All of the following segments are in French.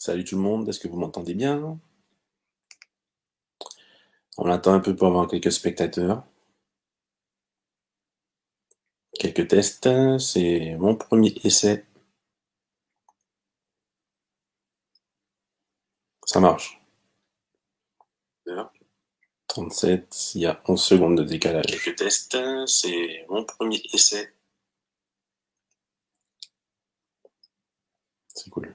Salut tout le monde, est-ce que vous m'entendez bien? On attend un peu pour avoir quelques spectateurs. Quelques tests, c'est mon premier essai. Ça marche. 37, il y a 11 secondes de décalage. Quelques tests, c'est mon premier essai. C'est cool.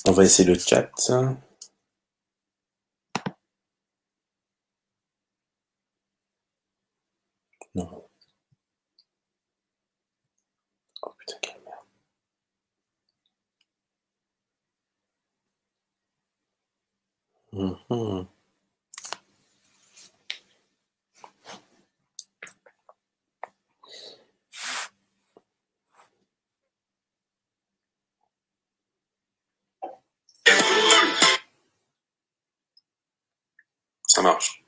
On va essayer le chat. Non. Oh putain, quelle merde. Mhm. Ça marche.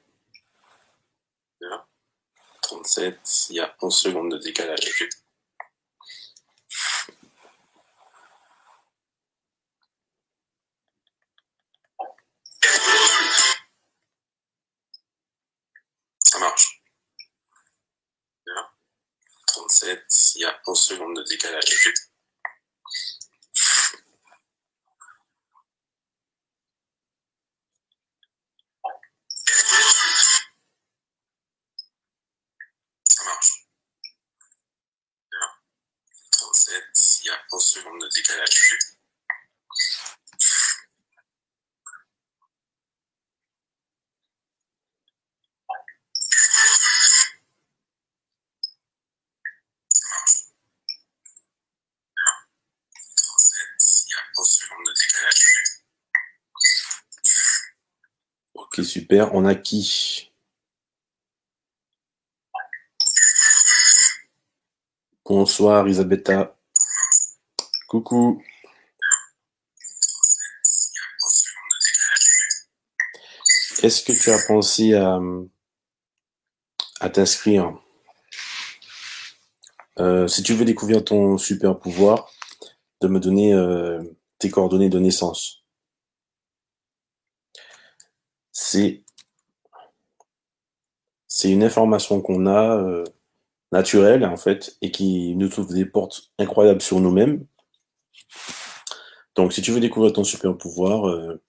37, il y a 11 secondes de décalage. Ça marche. 37, il y a 11 secondes de décalage. Ça marche. 37, il y a 11 secondes de décalage. Il y a 11 secondes de décalage. Ok, super. On a qui? Bonsoir Isabetta. Coucou. Est-ce que tu as pensé à t'inscrire? Si tu veux découvrir ton super pouvoir, de me donner tes coordonnées de naissance. C'est c'est une information qu'on a naturelle en fait et qui nous ouvre des portes incroyables sur nous-mêmes. Donc si tu veux découvrir ton super pouvoir,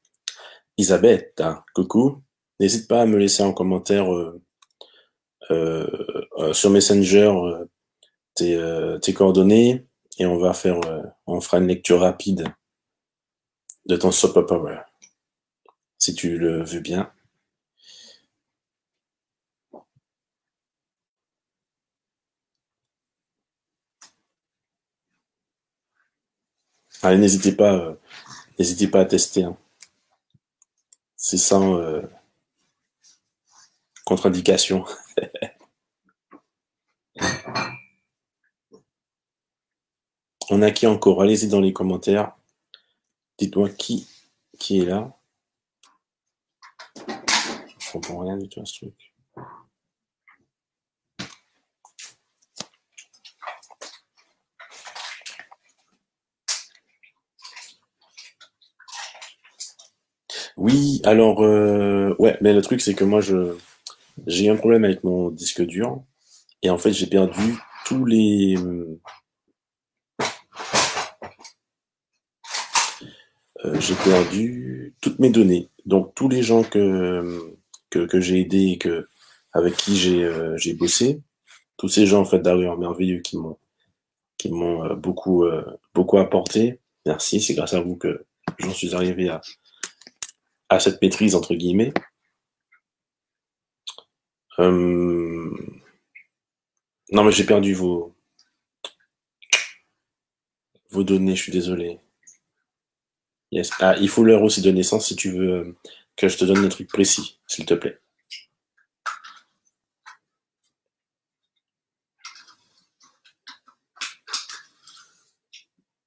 Isabetta, coucou, n'hésite pas à me laisser en commentaire sur Messenger tes coordonnées et on fera une lecture rapide de ton super power, si tu le veux bien. Allez, n'hésitez pas à tester, hein. C'est sans contre-indication. On a qui encore? Allez-y dans les commentaires. Dites-moi qui est là. Je comprends rien du tout à ce truc. Oui, alors ouais, mais le truc c'est que moi j'ai eu un problème avec mon disque dur et en fait j'ai perdu tous les j'ai perdu toutes mes données. Donc tous les gens que j'ai aidés et avec qui j'ai bossé, tous ces gens en fait d'ailleurs merveilleux qui m'ont beaucoup apporté. Merci, c'est grâce à vous que j'en suis arrivé à cette maîtrise entre guillemets. Euh, non mais j'ai perdu vos données, je suis désolé. Yes. Ah, il faut l'heure aussi de naissance si tu veux que je te donne des trucs précis, s'il te plaît.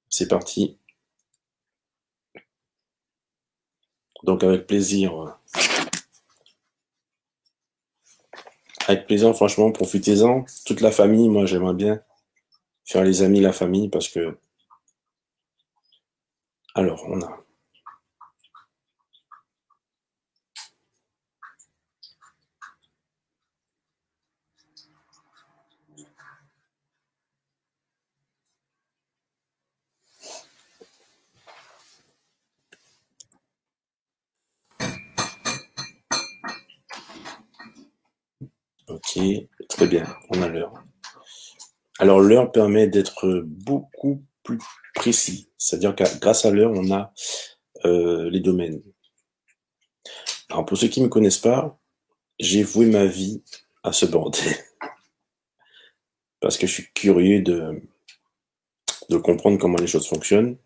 C'est parti. Donc avec plaisir. Avec plaisir, franchement, profitez-en. Toute la famille, moi j'aimerais bien faire les amis, la famille, parce que... Alors, on a... Ok, très bien, on a l'heure. Alors l'heure permet d'être beaucoup plus précis. C'est-à-dire que grâce à l'heure, on a les domaines. Alors pour ceux qui ne me connaissent pas, j'ai voué ma vie à ce bordel. Parce que je suis curieux de comprendre comment les choses fonctionnent.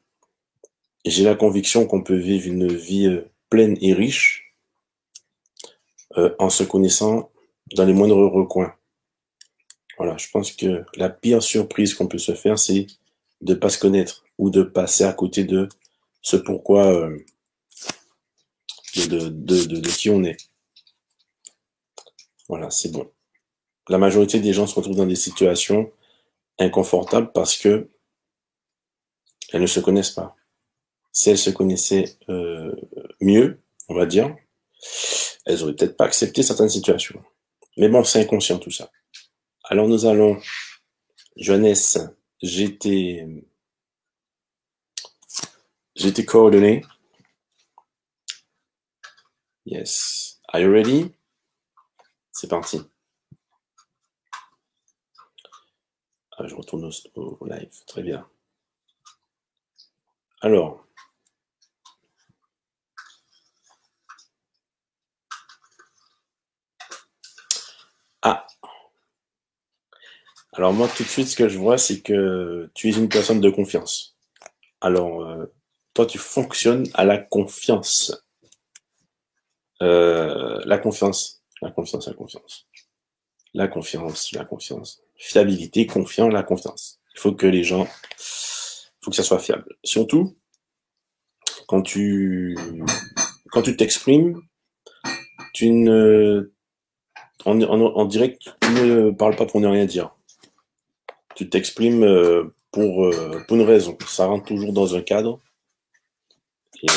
Et j'ai la conviction qu'on peut vivre une vie pleine et riche en se connaissant dans les moindres recoins. Voilà, je pense que la pire surprise qu'on peut se faire, c'est de pas se connaître ou de passer à côté de ce pourquoi de qui on est. Voilà, c'est bon. La majorité des gens se retrouvent dans des situations inconfortables parce que elles ne se connaissent pas. Si elles se connaissaient mieux, on va dire, elles auraient peut-être pas accepté certaines situations. Mais bon, c'est inconscient tout ça. Alors nous allons, Joannès, j'étais coordonné. Yes. Are you ready? C'est parti. Ah, je retourne au live. Très bien. Alors. Ah. Alors moi, tout de suite, ce que je vois, c'est que tu es une personne de confiance. Alors, toi, tu fonctionnes à la confiance. La confiance. La confiance, la confiance. La confiance, la confiance. Fiabilité, confiant, la confiance. Il faut que les gens... Il faut que ça soit fiable. Surtout, quand tu t'exprimes, tu ne... En direct, tu ne parles pas pour ne rien dire. Tu t'exprimes pour une raison. Ça rentre toujours dans un cadre. Et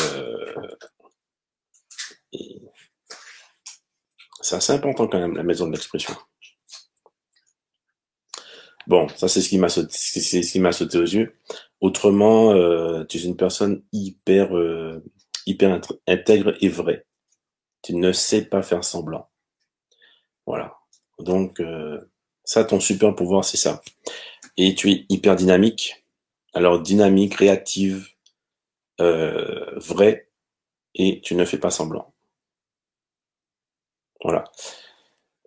c'est assez important quand même, la maison de l'expression. Bon, ça c'est ce qui m'a sauté, c'est ce qui m'a sauté aux yeux. Autrement, tu es une personne hyper intègre et vraie. Tu ne sais pas faire semblant. Voilà. Donc, ça, ton super pouvoir, c'est ça. Et tu es hyper dynamique. Alors, dynamique, créative, vraie, et tu ne fais pas semblant. Voilà.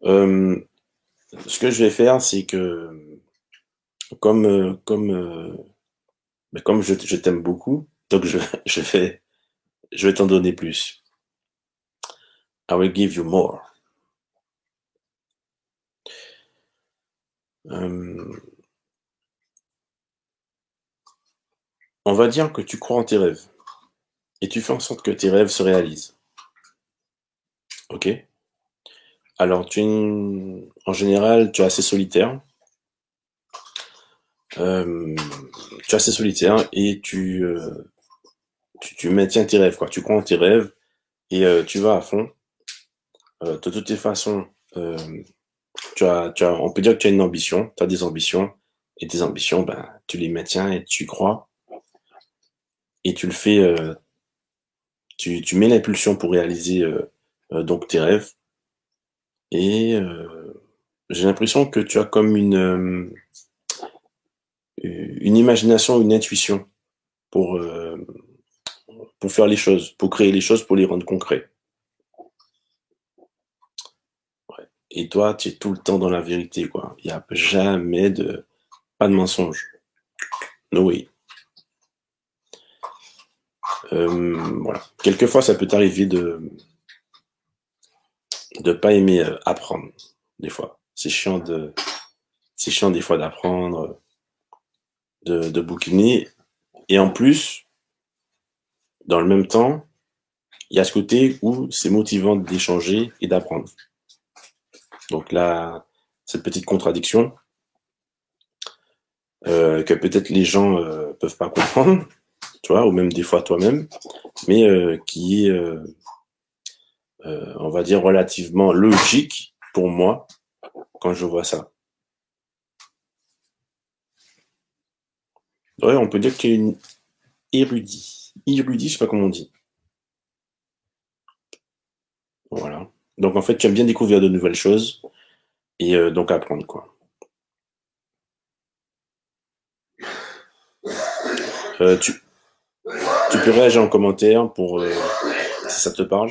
Ce que je vais faire, c'est que, comme je t'aime beaucoup, donc je vais t'en donner plus. I will give you more. On va dire que tu crois en tes rêves et tu fais en sorte que tes rêves se réalisent. Ok? Alors, en général, tu es assez solitaire. Tu es assez solitaire et tu maintiens tes rêves, quoi. Tu crois en tes rêves et tu vas à fond. De toutes les façons, on peut dire que tu as une ambition, tu as des ambitions, et tes ambitions, ben, tu les maintiens et tu crois, et tu le fais, tu mets l'impulsion pour réaliser donc tes rêves, et j'ai l'impression que tu as comme une imagination, une intuition pour, euh, pour faire les choses, pour créer les choses, pour les rendre concrets. Ouais. Et toi, tu es tout le temps dans la vérité, quoi. Il n'y a jamais pas de mensonge. No way. Voilà. Quelquefois, ça peut t'arriver de pas aimer apprendre. Des fois, c'est chiant des fois d'apprendre, de bouquiner. Et en plus, dans le même temps, il y a ce côté où c'est motivant d'échanger et d'apprendre. Donc là, cette petite contradiction que peut-être les gens peuvent pas comprendre, tu vois, ou même des fois toi-même, mais qui est, on va dire, relativement logique pour moi quand je vois ça. Ouais, on peut dire que tu es une érudit. Érudit, je sais pas comment on dit. Voilà. Donc en fait, tu aimes bien découvrir de nouvelles choses et donc apprendre, quoi. Tu, tu peux réagir en commentaire pour si ça te parle.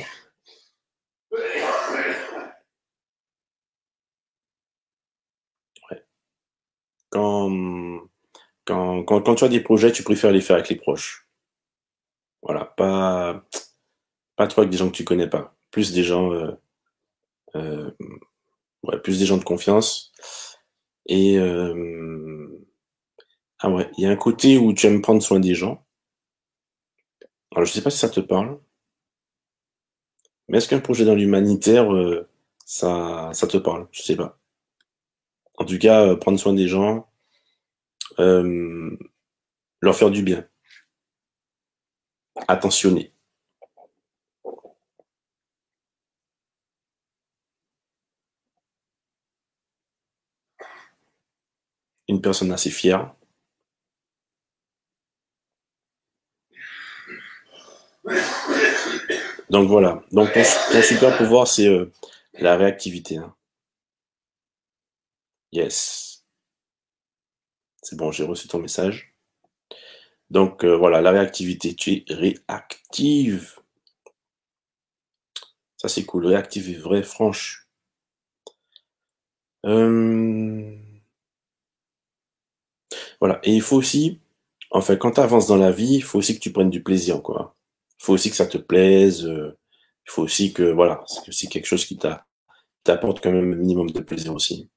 Ouais. Quand, quand tu as des projets, tu préfères les faire avec les proches. Voilà, pas trop avec des gens que tu connais pas. Plus des gens, euh, ouais, plus des gens de confiance. Et ah ouais, il y a un côté où tu aimes prendre soin des gens. Alors je sais pas si ça te parle, mais est-ce qu'un projet dans l'humanitaire, ça te parle? Je sais pas. En tout cas, prendre soin des gens, euh, leur faire du bien, attentionner. Une personne assez fière. Donc voilà. Donc ton super pouvoir, c'est la réactivité, hein. Yes. C'est bon, j'ai reçu ton message. Donc voilà, la réactivité. Tu es réactive. Ça, c'est cool. Réactive et vraie, franche. Euh, voilà. Et il faut aussi, enfin, quand tu avances dans la vie, il faut aussi que tu prennes du plaisir, quoi. Il faut aussi que ça te plaise. Il faut aussi que, voilà, c'est quelque chose qui t'apporte quand même un minimum de plaisir aussi.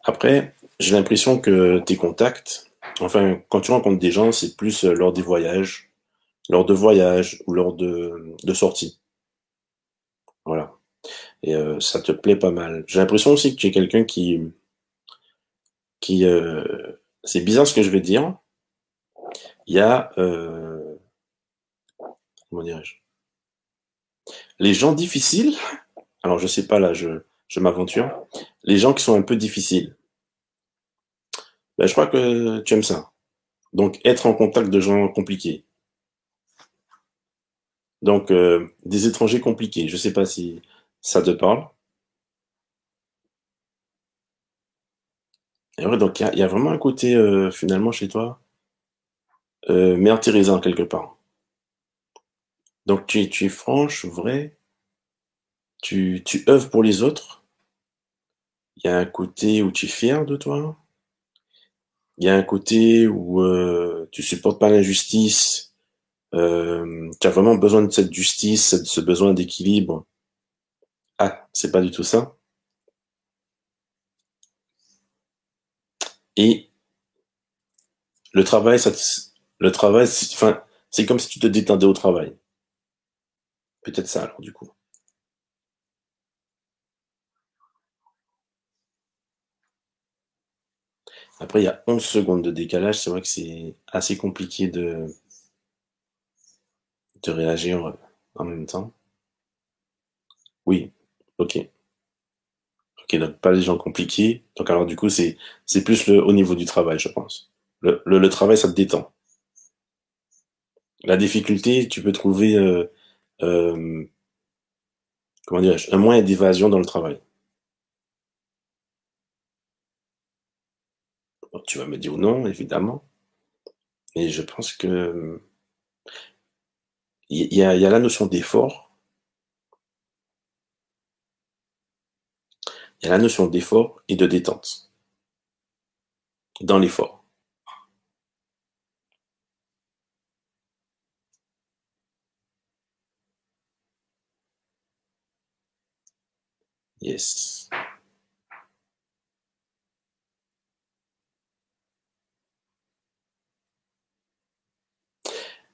Après, j'ai l'impression que tes contacts, enfin, quand tu rencontres des gens, c'est plus lors de voyages ou lors de sorties. Voilà. Et ça te plaît pas mal. J'ai l'impression aussi que tu es quelqu'un qui c'est bizarre ce que je vais dire. Il y a, comment dirais-je, les gens difficiles. Alors je sais pas là, je m'aventure. Les gens qui sont un peu difficiles. Ben, je crois que tu aimes ça. Donc être en contact de gens compliqués. Donc des étrangers compliqués. Je sais pas si ça te parle. Et ouais, donc il y a vraiment un côté finalement chez toi, Mère Teresa en quelque part. Donc tu es franche, vraie, tu œuvres pour les autres. Il y a un côté où tu es fier de toi. Il y a un côté où tu supportes pas l'injustice. Tu as vraiment besoin de cette justice, ce besoin d'équilibre. Ah, c'est pas du tout ça. Et le travail, le travail, enfin, c'est comme si tu te détendais au travail. Peut-être ça alors du coup. Après, il y a 11 secondes de décalage. C'est vrai que c'est assez compliqué de réagir en même temps. Oui, ok. Ok, donc pas les gens compliqués. Donc alors du coup, c'est plus au niveau du travail, je pense. Le travail, ça te détend. La difficulté, tu peux trouver, euh, comment dirais-je, un moyen d'évasion dans le travail. Donc, tu vas me dire non, évidemment, mais je pense que il y a la notion d'effort, il y a la notion d'effort et de détente dans l'effort. Yes.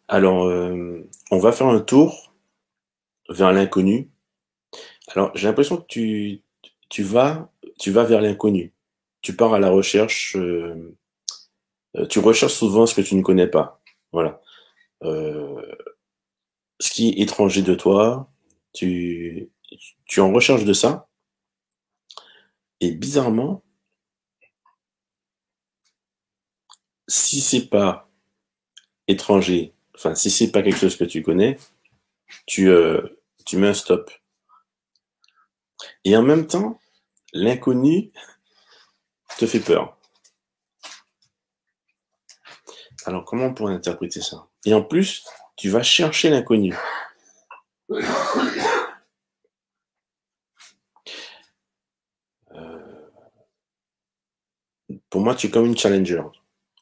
Alors, on va faire un tour vers l'inconnu. Alors, j'ai l'impression que tu vas, tu vas vers l'inconnu. Tu pars à la recherche, tu recherches souvent ce que tu ne connais pas. Voilà. Euh, Ce qui est étranger de toi, tu, tu es en recherche de ça. Et bizarrement, si c'est pas étranger, enfin, si c'est pas quelque chose que tu connais, tu, euh, tu mets un stop. Et en même temps, l'inconnu te fait peur. Alors, comment on pourrait interpréter ça? Et en plus, tu vas chercher l'inconnu. Euh, pour moi, tu es comme une challenger.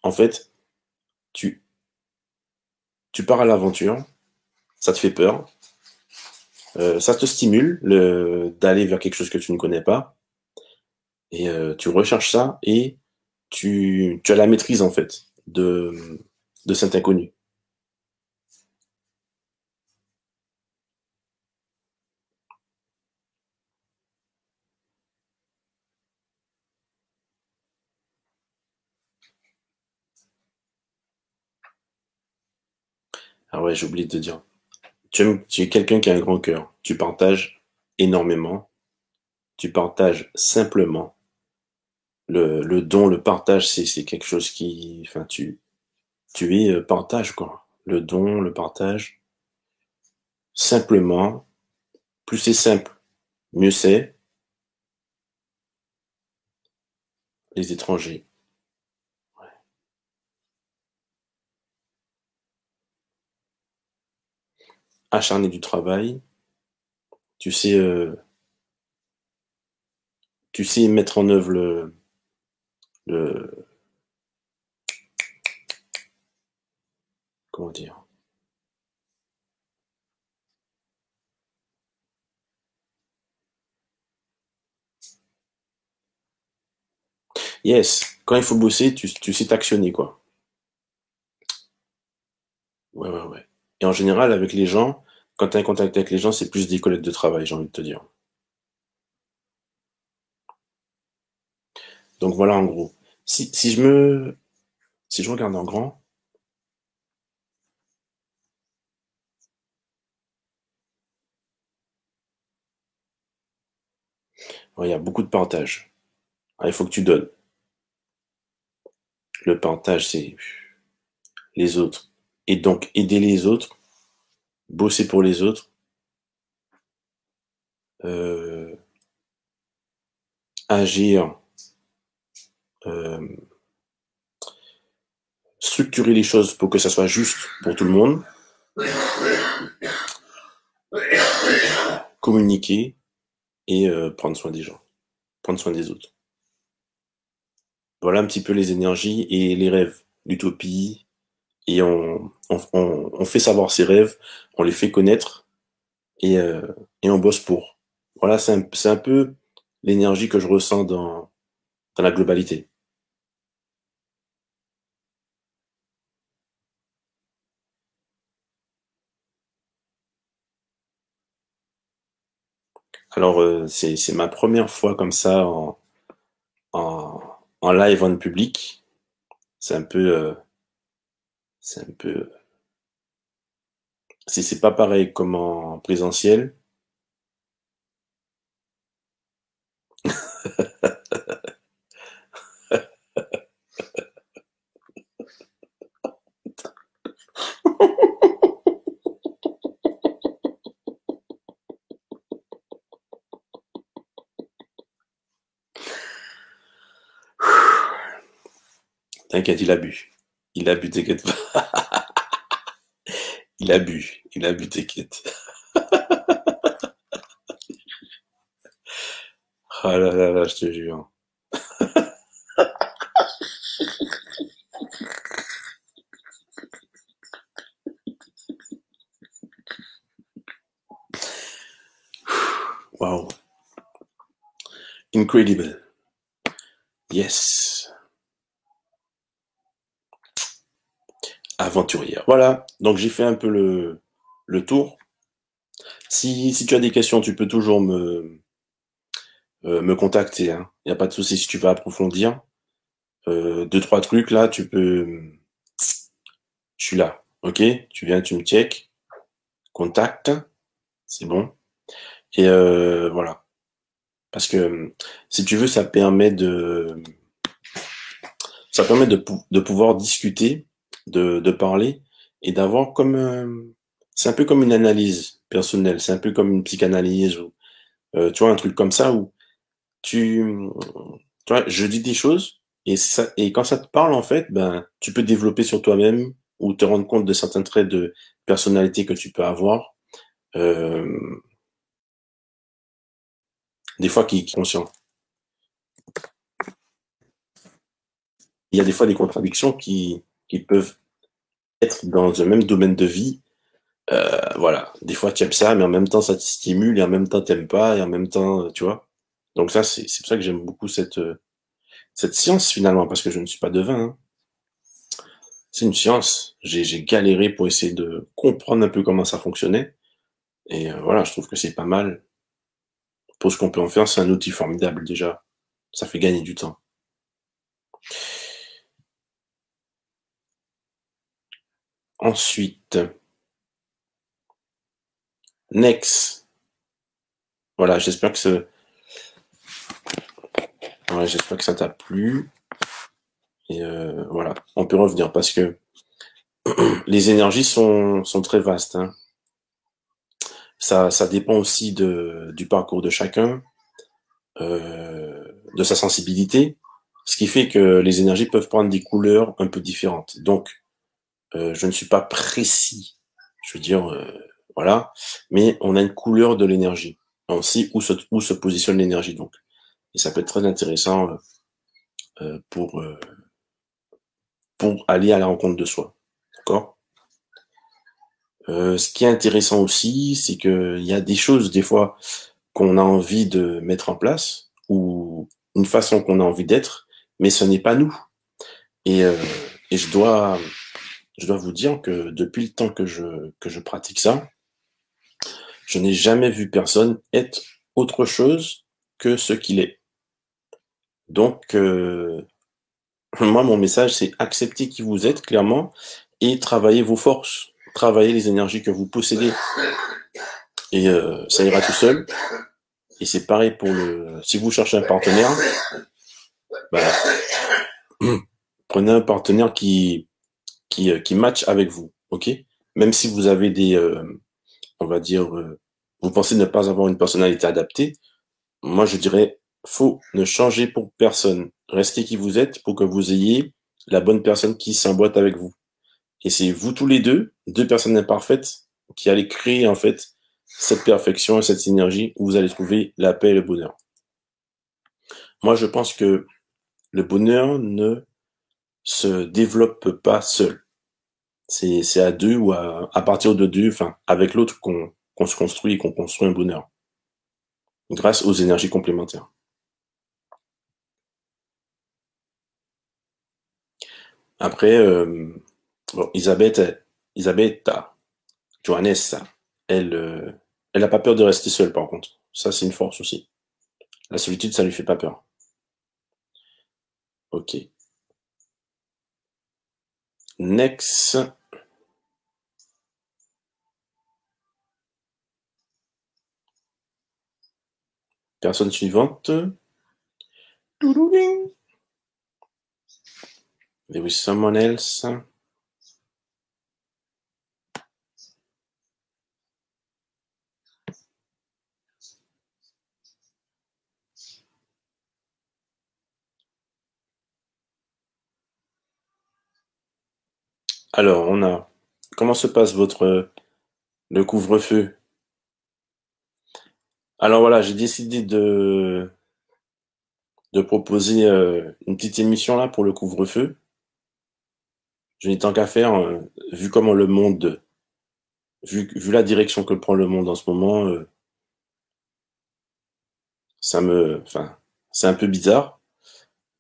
En fait, tu, tu pars à l'aventure, ça te fait peur, ça te stimule d'aller vers quelque chose que tu ne connais pas, et tu recherches ça, et tu as la maîtrise, en fait, de cet inconnu. Ah ouais, j'ai oublié de te dire. Tu es quelqu'un qui a un grand cœur. Tu partages énormément. Tu partages simplement. Le don, le partage, c'est quelque chose qui, enfin, tu es partage, quoi. Le don, le partage, simplement. Plus c'est simple, mieux c'est. Les étrangers. Acharné du travail. Tu sais, euh, tu sais mettre en œuvre le, comment dire. Yes. Quand il faut bosser, tu sais t'actionner, quoi. Ouais, ouais, ouais. Et en général, avec les gens, quand tu as un contact avec les gens, c'est plus des collègues de travail, j'ai envie de te dire. Donc voilà, en gros. Si je regarde en grand, ouais, il y a beaucoup de partage. Ah, il faut que tu donnes. Le partage, c'est les autres. Et donc, aider les autres, bosser pour les autres, euh, agir, euh, structurer les choses pour que ça soit juste pour tout le monde, communiquer, et prendre soin des gens, prendre soin des autres. Voilà un petit peu les énergies et les rêves, l'utopie, et on fait savoir ses rêves, on les fait connaître, et, euh, et on bosse pour. Voilà, c'est un peu l'énergie que je ressens dans la globalité. Alors, c'est ma première fois comme ça en, en live en public. C'est un peu, c'est un peu, c'est pas pareil comme en présentiel. T'inquiète, il a bu. Il a bu, t'inquiète pas. Il a bu, t'inquiète. Ah là là là, je te jure. Wow. Incredible. Yes. aventurière. Voilà, donc j'ai fait un peu le tour. Si tu as des questions, tu peux toujours me contacter, hein. Il n'y a pas de souci si tu veux approfondir. Deux, trois trucs là, tu peux. Je suis là, ok? Tu viens, tu me check, contact, c'est bon. Et voilà. Parce que si tu veux, ça permet de pouvoir discuter, de parler et d'avoir comme c'est un peu comme une analyse personnelle, c'est un peu comme une psychanalyse ou tu vois un truc comme ça où tu tu vois, je dis des choses et quand ça te parle en fait, ben tu peux développer sur toi-même ou te rendre compte de certains traits de personnalité que tu peux avoir, euh, des fois qui sont conscients. Il y a des fois des contradictions qui peuvent être dans un même domaine de vie. Voilà, des fois tu aimes ça, mais en même temps ça te stimule, et en même temps t'aimes pas, et en même temps, tu vois. Donc ça, c'est pour ça que j'aime beaucoup cette science finalement, parce que je ne suis pas devin, hein. C'est une science. J'ai galéré pour essayer de comprendre un peu comment ça fonctionnait, et voilà, je trouve que c'est pas mal. Pour ce qu'on peut en faire, c'est un outil formidable déjà. Ça fait gagner du temps. Ensuite, next. Voilà, j'espère que ça t'a plu. Et voilà, on peut revenir parce que les énergies sont très vastes, hein. Ça dépend aussi du parcours de chacun, de sa sensibilité, ce qui fait que les énergies peuvent prendre des couleurs un peu différentes. Donc, je ne suis pas précis, je veux dire, voilà, mais on a une couleur de l'énergie. On sait où se positionne l'énergie, donc. Et ça peut être très intéressant euh, pour, euh, pour aller à la rencontre de soi. D'accord? Ce qui est intéressant aussi, c'est qu'il y a des choses, des fois, qu'on a envie de mettre en place, ou une façon qu'on a envie d'être, mais ce n'est pas nous. Et, euh, et je dois vous dire que depuis le temps que je pratique ça, je n'ai jamais vu personne être autre chose que ce qu'il est. Donc, moi, mon message, c'est accepter qui vous êtes, clairement, et travailler vos forces, travailler les énergies que vous possédez. Et ça ira tout seul. Et c'est pareil si vous cherchez un partenaire, bah, prenez un partenaire qui match avec vous, ok? Même si vous avez on va dire, vous pensez ne pas avoir une personnalité adaptée, moi je dirais, faut ne changer pour personne. Restez qui vous êtes pour que vous ayez la bonne personne qui s'emboîte avec vous. Et c'est vous tous les deux personnes imparfaites, qui allez créer en fait cette perfection et cette synergie où vous allez trouver la paix et le bonheur. Moi, je pense que le bonheur ne se développe pas seul. C'est à deux ou à partir de deux, enfin, avec l'autre qu'on se construit et qu'on construit un bonheur, grâce aux énergies complémentaires. Après, bon, Isabetta, Johannes, elle, elle a pas peur de rester seule, par contre. Ça, c'est une force aussi. La solitude, ça lui fait pas peur. Ok. Next. Personne suivante. There is someone else. Alors, comment se passe le couvre-feu? Alors voilà, j'ai décidé de proposer une petite émission là pour le couvre-feu. Je n'ai tant qu'à faire, vu comment le monde, vu la direction que prend le monde en ce moment, enfin, c'est un peu bizarre.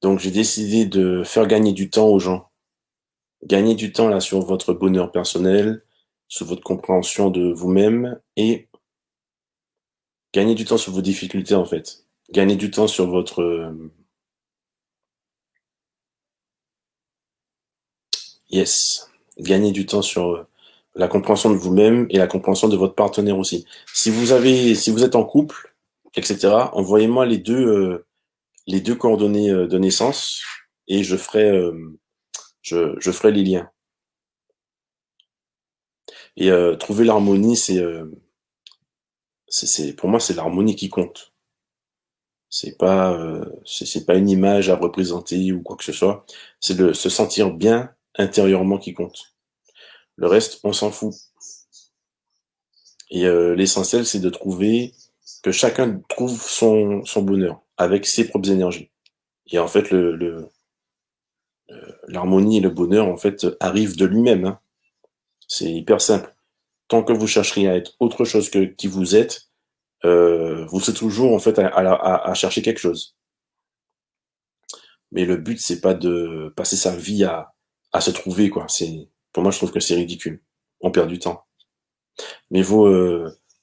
Donc j'ai décidé de faire gagner du temps aux gens. Gagnez du temps là sur votre bonheur personnel, sur votre compréhension de vous-même et gagnez du temps sur vos difficultés en fait. Gagnez du temps sur votre yes. Gagnez du temps sur la compréhension de vous-même et la compréhension de votre partenaire aussi. Si vous êtes en couple, etc., envoyez-moi les deux coordonnées de naissance et je ferai les liens. Et trouver l'harmonie, pour moi, c'est l'harmonie qui compte. C'est pas une image à représenter ou quoi que ce soit. C'est de se sentir bien intérieurement qui compte. Le reste, on s'en fout. Et l'essentiel, c'est de trouver que chacun trouve son bonheur avec ses propres énergies. Et en fait, l'harmonie et le bonheur, en fait, arrivent de lui-même. Hein. C'est hyper simple. Tant que vous chercherez à être autre chose que qui vous êtes, vous serez toujours en fait à chercher quelque chose. Mais le but, c'est pas de passer sa vie à se trouver, quoi. Pour moi, je trouve que c'est ridicule. On perd du temps. Mais il vaut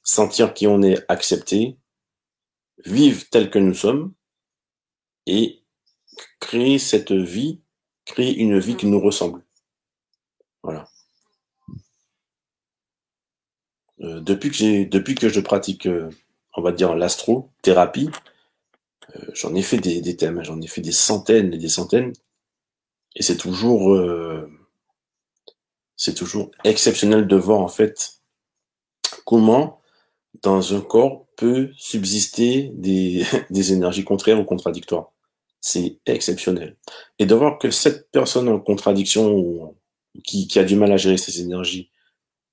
sentir qui on est, accepté, vivre tel que nous sommes et créer cette vie, créer une vie qui nous ressemble. Voilà. Depuis que je pratique, on va dire l'astro-thérapie, j'en ai fait des thèmes, j'en ai fait des centaines et des centaines, et c'est toujours exceptionnel de voir en fait comment dans un corps peut subsister des énergies contraires ou contradictoires. C'est exceptionnel. Et de voir que cette personne en contradiction ou qui a du mal à gérer ses énergies,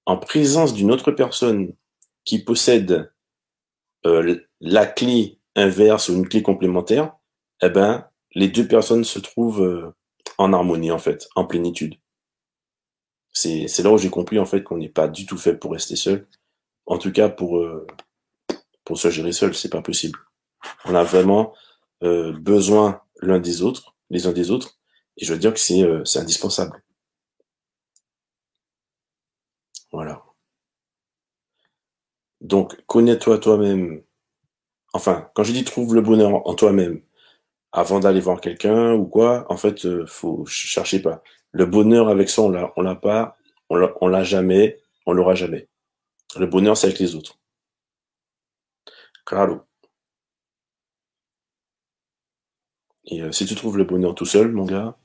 en présence d'une autre personne qui possède la clé inverse ou une clé complémentaire, eh ben, les deux personnes se trouvent en harmonie, en fait, en plénitude. C'est là où j'ai compris, en fait, qu'on n'est pas du tout fait pour rester seul. En tout cas, pour se gérer seul, c'est pas possible. On a vraiment besoin l'un des autres, les uns des autres, et je veux dire que c'est indispensable. Voilà. Donc, connais-toi toi-même. Enfin, quand je dis trouve le bonheur en toi-même, avant d'aller voir quelqu'un ou quoi, en fait, faut chercher pas. Le bonheur avec ça, on l'a pas, on l'a jamais, on l'aura jamais. Le bonheur, c'est avec les autres. Claro. Et si tu trouves le bonheur tout seul, mon gars,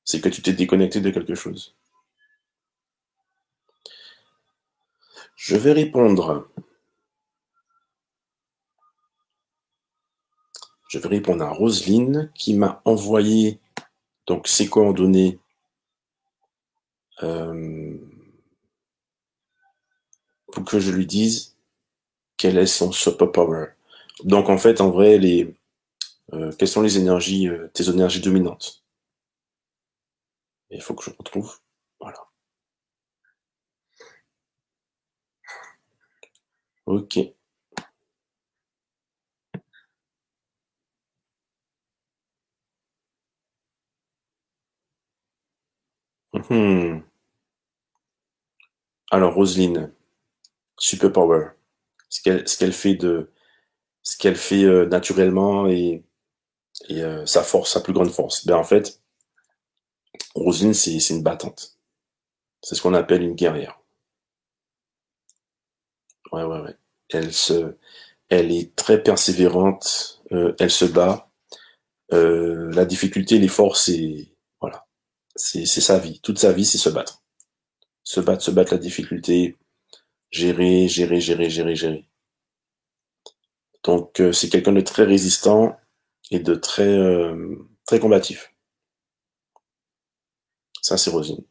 c'est que tu t'es déconnecté de quelque chose. Je vais répondre. Je vais répondre à Roselyne qui m'a envoyé donc ses coordonnées euh, pour que je lui dise quel est son superpower. Donc en fait, en vrai, quelles sont les énergies, tes énergies dominantes? Il faut que je retrouve. Voilà. Ok. Mhm. Alors Roselyne, superpower, ce qu'elle fait ce qu'elle fait naturellement et sa force, sa plus grande force. Ben en fait, Roselyne, c'est une battante. C'est ce qu'on appelle une guerrière. Ouais, ouais, ouais. Elle se, elle est très persévérante, elle se bat. La difficulté, l'effort, voilà, c'est sa vie. Toute sa vie, c'est se battre. Se battre la difficulté, gérer. Donc, c'est quelqu'un de très résistant et de très combatif. Ça, c'est Rosine.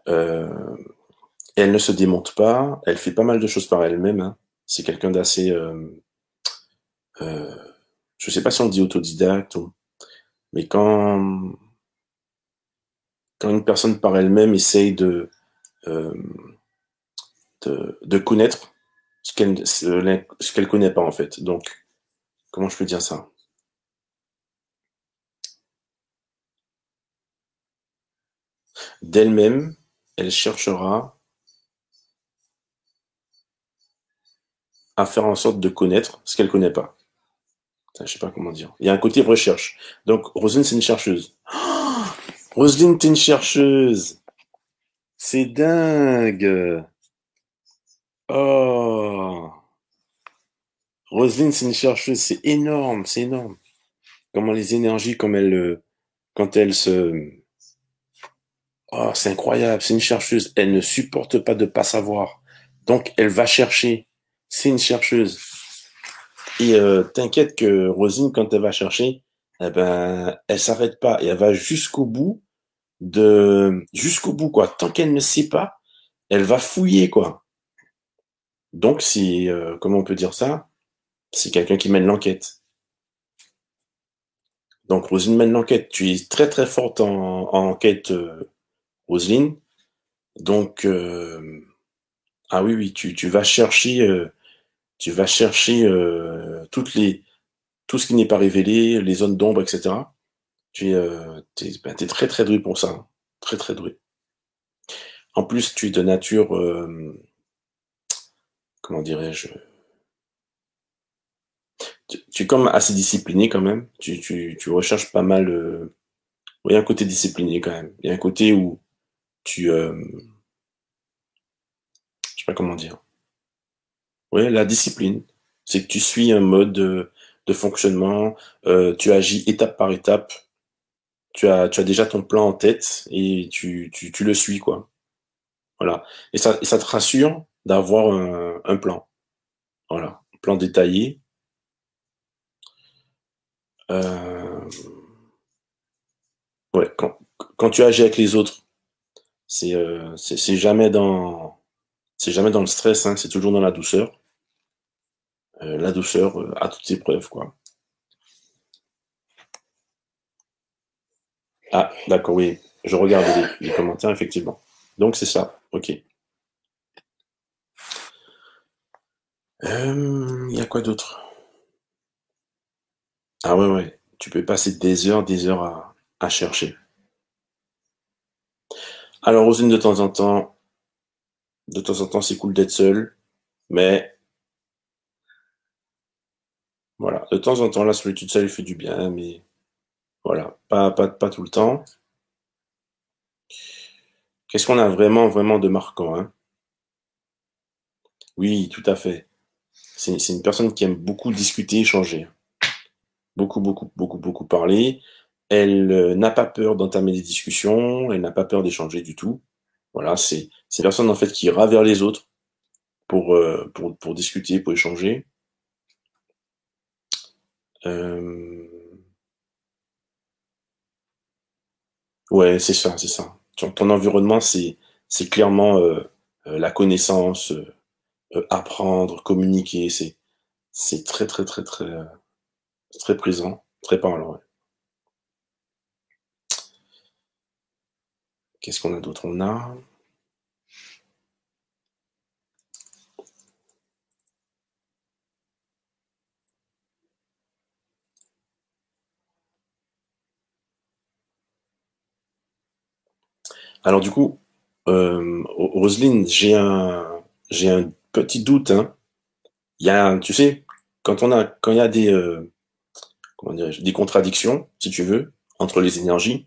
Euh, Elle ne se démonte pas. Elle fait pas mal de choses par elle-même. Hein. C'est quelqu'un d'assez, euh, je sais pas si on dit autodidacte, mais quand une personne par elle-même essaye euh, de connaître ce qu'elle connaît pas en fait. Donc, comment je peux dire ça? d'elle-même, elle cherchera à faire en sorte de connaître ce qu'elle connaît pas. Ça, je sais pas comment dire. Il y a un côté recherche. Donc, Roselyne, c'est une chercheuse. Roselyne, t'es une chercheuse. C'est dingue. Oh. Roselyne, c'est une chercheuse. C'est énorme, c'est énorme. Comment les énergies, comme elles, quand elles se... Oh, c'est incroyable. C'est une chercheuse. Elle ne supporte pas de pas savoir. Donc, elle va chercher. C'est une chercheuse. Et t'inquiète que Roselyne, quand elle va chercher, eh ben, elle s'arrête pas et elle va jusqu'au bout, quoi. Tant qu'elle ne sait pas, elle va fouiller, quoi. Donc, c'est, comment on peut dire ça? C'est quelqu'un qui mène l'enquête. Donc, Roselyne mène l'enquête. Tu es très, très forte en enquête, Roselyne. Donc, ah oui, oui, tu vas chercher tout ce qui n'est pas révélé, les zones d'ombre, etc. T'es très, très doué pour ça, hein. Très, très doué. En plus, tu es de nature, comment dirais-je, tu es comme assez discipliné quand même. Tu recherches pas mal. Il y a un côté discipliné quand même. Il y a un côté où tu, je sais pas comment dire. Ouais, la discipline, c'est que tu suis un mode de fonctionnement. Tu agis étape par étape. Tu as déjà ton plan en tête et tu le suis, quoi. Voilà. Et ça te rassure d'avoir un plan. Voilà. Un plan détaillé. Euh, ouais, quand tu agis avec les autres, c'est jamais dans le stress, hein, c'est toujours dans la douceur. La douceur à toutes épreuves, quoi. Ah, d'accord, oui. Je regarde les commentaires, effectivement. Donc, c'est ça. Ok. Il y a quoi d'autre? Ah ouais, ouais. Tu peux passer des heures à chercher. Alors, Rosine, de temps en temps, c'est cool d'être seul, mais voilà. De temps en temps, la solitude, ça lui fait du bien, mais voilà. Pas tout le temps. Qu'est-ce qu'on a vraiment, vraiment de marquant, hein? Oui, tout à fait. C'est une personne qui aime beaucoup discuter, échanger. Beaucoup, beaucoup, beaucoup, beaucoup parler. Elle n'a pas peur d'entamer des discussions, elle n'a pas peur d'échanger du tout. Voilà, c'est la personne en fait qui ira vers les autres pour discuter, pour échanger. Euh, ouais, c'est ça, c'est ça. Ton environnement, c'est clairement la connaissance, apprendre, communiquer. C'est très, très, très, très, très présent, très parlant. Ouais. Qu'est-ce qu'on a d'autre? On a. Alors du coup, Roselyne, j'ai un petit doute, hein. Tu sais, quand il y a comment dirais-je, des contradictions, si tu veux, entre les énergies,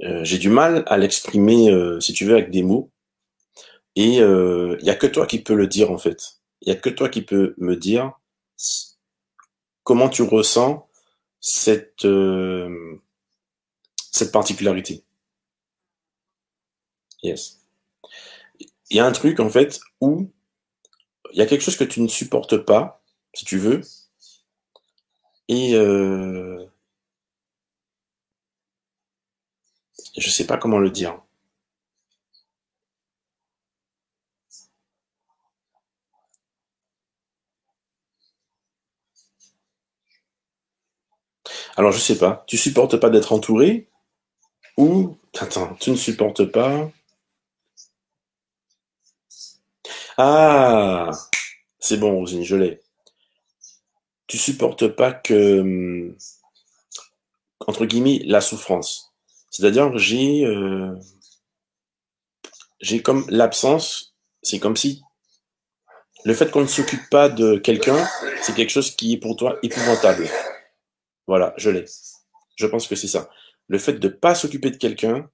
j'ai du mal à l'exprimer, si tu veux, avec des mots. Et il y a que toi qui peux le dire en fait. Il y a que toi qui peux me dire comment tu ressens cette cette particularité. Yes. Il y a un truc en fait où il y a quelque chose que tu ne supportes pas, si tu veux, et je sais pas comment le dire. Alors je sais pas. Tu supportes pas d'être entouré ou attends, tu ne supportes pas. Ah, c'est bon, Rosine, je l'ai. Tu supportes pas que entre guillemets la souffrance. C'est-à-dire que j'ai comme l'absence, c'est comme si le fait qu'on ne s'occupe pas de quelqu'un, c'est quelque chose qui est pour toi épouvantable. Voilà, je l'ai. Je pense que c'est ça. Le fait de pas s'occuper de quelqu'un,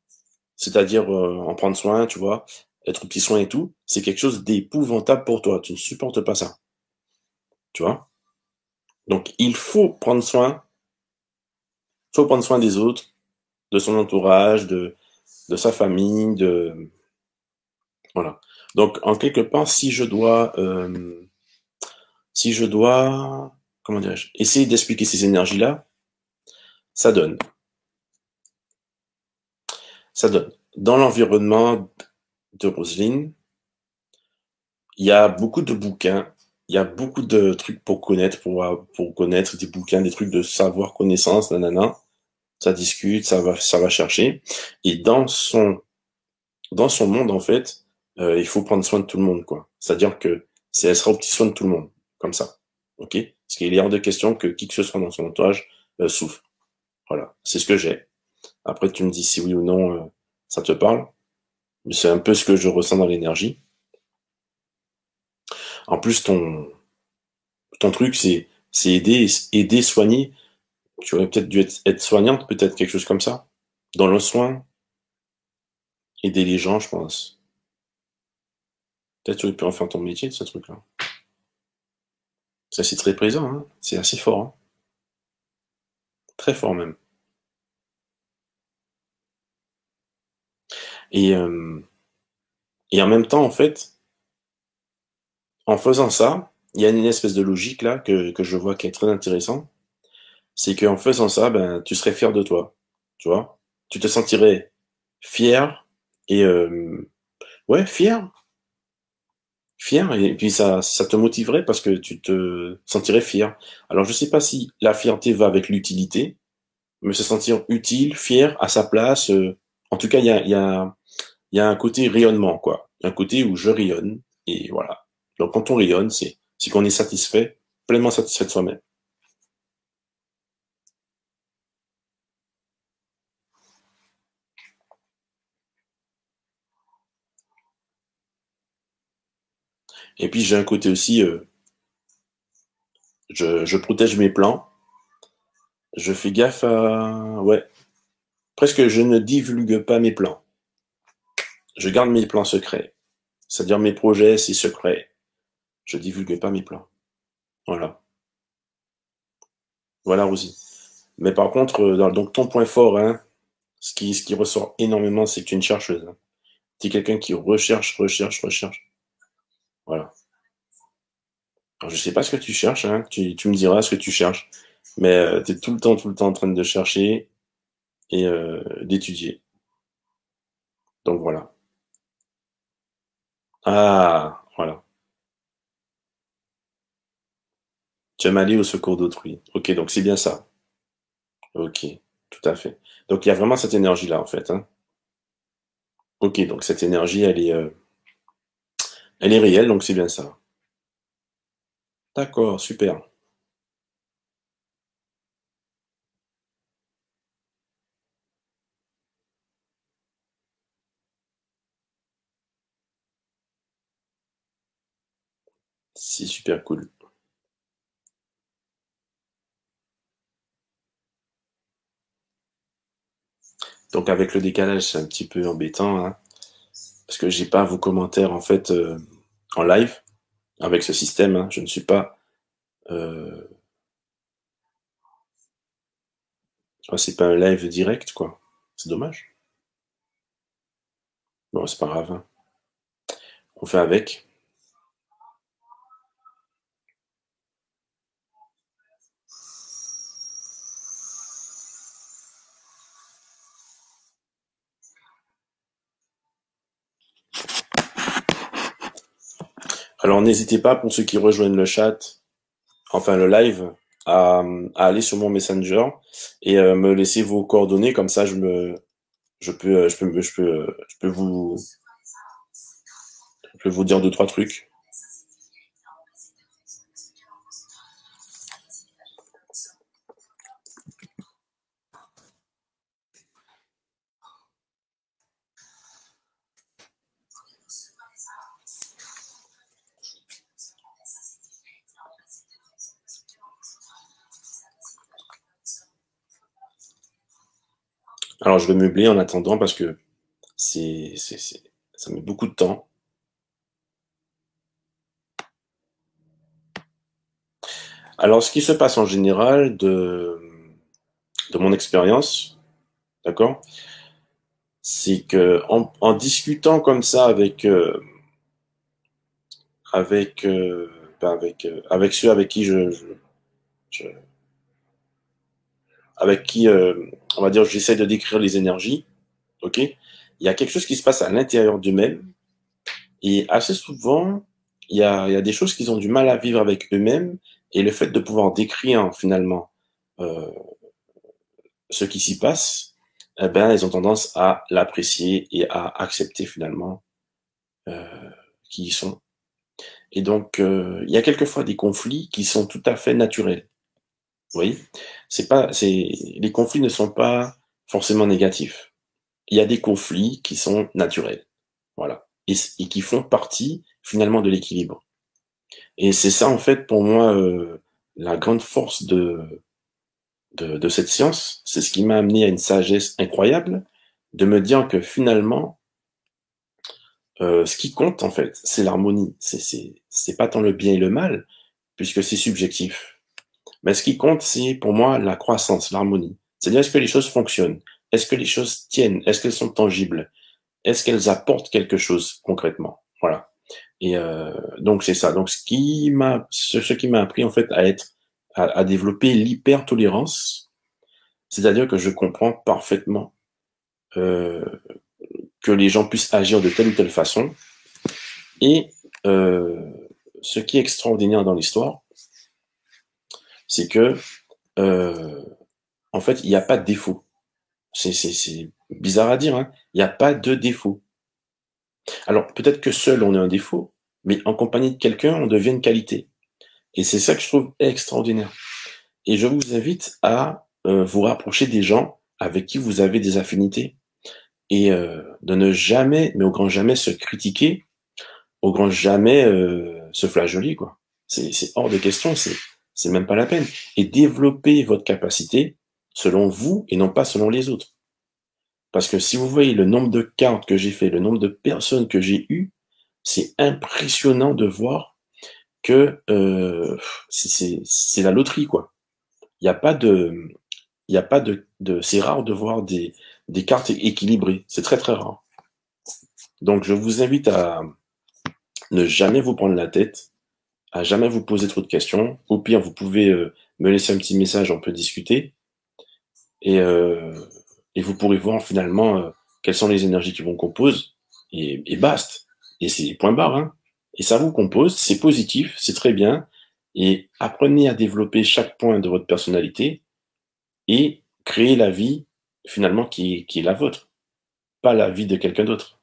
c'est-à-dire en prendre soin, tu vois, être au petit soin et tout, c'est quelque chose d'épouvantable pour toi. Tu ne supportes pas ça, tu vois. Donc il faut prendre soin des autres, de son entourage, de sa famille, de voilà. Donc en quelque part, si je dois, comment dirais-je, essayer d'expliquer ces énergies-là, ça donne, ça donne. Dans l'environnement de Roselyne, il y a beaucoup de bouquins, il y a beaucoup de trucs pour connaître des bouquins, des trucs de savoir, connaissance, nanana. Ça discute, ça va chercher. Et dans son monde, en fait, il faut prendre soin de tout le monde, quoi. C'est-à-dire que elle sera au petit soin de tout le monde, comme ça. OK? Parce qu'il est hors de question que qui que ce soit dans son entourage souffre. Voilà. C'est ce que j'ai. Après, tu me dis si oui ou non ça te parle. Mais c'est un peu ce que je ressens dans l'énergie. En plus, ton truc, c'est aider, soigner. Tu aurais peut-être dû être soignante, peut-être quelque chose comme ça. Dans le soin, aider les gens, je pense. Peut-être tu aurais pu en faire ton métier de ce truc-là. Ça, c'est très présent, hein. C'est assez fort, hein. Très fort même. Et, euh, et en même temps, en fait, en faisant ça, il y a une espèce de logique là que je vois qui est très intéressant. C'est qu'en faisant ça, ben, tu serais fier de toi. Tu vois? Tu te sentirais fier et ouais, fier. Fier, et puis ça te motiverait parce que tu te sentirais fier. Alors je sais pas si la fierté va avec l'utilité, mais se sentir utile, fier, à sa place, en tout cas il y a un côté rayonnement, quoi. Un côté où je rayonne, et voilà. Donc quand on rayonne, c'est qu'on est satisfait, pleinement satisfait de soi-même. Et puis j'ai un côté aussi, je protège mes plans, je fais gaffe à... Ouais, presque je ne divulgue pas mes plans. Je garde mes plans secrets. C'est-à-dire mes projets, c'est secret. Je divulgue pas mes plans. Voilà. Voilà, Rosie. Mais par contre, donc ton point fort, hein, ce qui ressort énormément, c'est que tu es une chercheuse. Hein. Tu es quelqu'un qui recherche, recherche, recherche. Voilà. Alors, je sais pas ce que tu cherches, hein. Tu me diras ce que tu cherches. Mais tu es tout le temps en train de chercher et d'étudier. Donc voilà. Ah, voilà. Tu aimes aller au secours d'autrui. Ok, donc c'est bien ça. Ok, tout à fait. Donc il y a vraiment cette énergie-là, en fait. Hein. Ok, donc cette énergie, elle est réelle, donc c'est bien ça. D'accord, super. C'est super cool. Donc avec le décalage, c'est un petit peu embêtant, hein, parce que j'ai pas vos commentaires en fait en live avec ce système. Hein. Je ne suis pas, euh, c'est pas un live direct quoi. C'est dommage. Bon, c'est pas grave. Hein. On fait avec. Alors n'hésitez pas pour ceux qui rejoignent le chat, enfin le live, à aller sur mon Messenger et me laisser vos coordonnées comme ça je peux vous dire deux trois trucs. Alors je vais meubler en attendant parce que ça met beaucoup de temps. Alors ce qui se passe en général de mon expérience, d'accord, c'est que en discutant comme ça avec ceux avec qui je avec qui on va dire j'essaie de décrire les énergies, ok, il y a quelque chose qui se passe à l'intérieur d'eux-mêmes et assez souvent il y a des choses qu'ils ont du mal à vivre avec eux-mêmes et le fait de pouvoir décrire finalement euh, ce qui s'y passe, eh ben ils ont tendance à l'apprécier et à accepter finalement euh, qui ils sont. Et donc, il y a quelquefois des conflits qui sont tout à fait naturels. Vous voyez, les conflits ne sont pas forcément négatifs. Il y a des conflits qui sont naturels, voilà, et qui font partie finalement de l'équilibre. Et c'est ça en fait pour moi la grande force de cette science. C'est ce qui m'a amené à une sagesse incroyable de me dire que finalement, ce qui compte en fait, c'est l'harmonie. C'est pas tant le bien et le mal, puisque c'est subjectif. Mais ce qui compte, c'est pour moi la croissance, l'harmonie. C'est-à-dire, est-ce que les choses fonctionnent? Est-ce que les choses tiennent? Est-ce qu'elles sont tangibles? Est-ce qu'elles apportent quelque chose concrètement? Voilà. Et donc c'est ça. Donc ce qui m'a appris en fait à développer l'hyper-tolérance, c'est-à-dire que je comprends parfaitement euh, que les gens puissent agir de telle ou telle façon. Et euh, ce qui est extraordinaire dans l'histoire, c'est que euh, en fait, il n'y a pas de défaut. C'est bizarre à dire, hein. Il n'y a pas de défaut. Alors, peut-être que seul on a un défaut, mais en compagnie de quelqu'un, on devient une qualité. Et c'est ça que je trouve extraordinaire. Et je vous invite à vous rapprocher des gens avec qui vous avez des affinités et de ne jamais, mais au grand jamais, se critiquer, au grand jamais se flageoler, quoi. C'est hors de question, c'est même pas la peine. Et développer votre capacité selon vous et non pas selon les autres. Parce que si vous voyez le nombre de cartes que j'ai fait, le nombre de personnes que j'ai eues, c'est impressionnant de voir que c'est la loterie, quoi. Il n'y a pas de, il y a pas c'est rare de voir des cartes équilibrées. C'est très très rare. Donc je vous invite à ne jamais vous prendre la tête, à jamais vous poser trop de questions. Au pire, vous pouvez me laisser un petit message, on peut discuter et euh, et vous pourrez voir finalement quelles sont les énergies qui vous composent et basta. Et c'est point barre, hein. Et ça vous compose, c'est positif, c'est très bien. Et apprenez à développer chaque point de votre personnalité et créer la vie finalement qui est la vôtre, pas la vie de quelqu'un d'autre.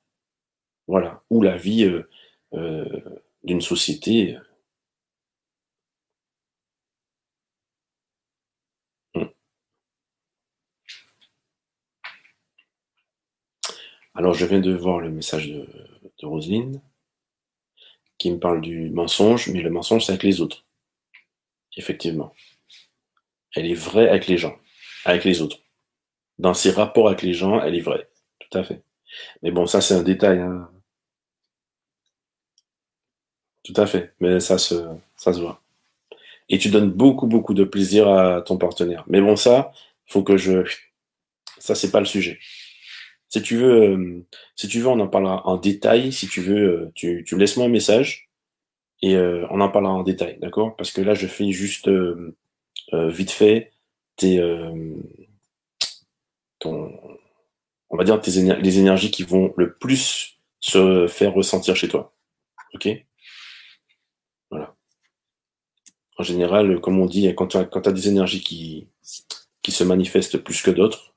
Voilà. Ou la vie euh, d'une société. Alors je viens de voir le message de Roselyne qui me parle du mensonge, mais le mensonge c'est avec les autres, effectivement. Elle est vraie avec les gens, avec les autres. Dans ses rapports avec les gens, elle est vraie. Tout à fait. Mais bon, ça c'est un détail, hein. Tout à fait. Mais ça se voit. Et tu donnes beaucoup, beaucoup de plaisir à ton partenaire. Mais bon, faut que ça c'est pas le sujet. Si tu veux, si tu veux, on en parlera en détail. Si tu veux, tu laisses-moi un message et on en parlera en détail, d'accord? Parce que là, je fais juste vite fait tes, ton, on va dire les énergies qui vont le plus se faire ressentir chez toi, ok? Voilà. En général, comme on dit, quand t'as des énergies qui se manifestent plus que d'autres,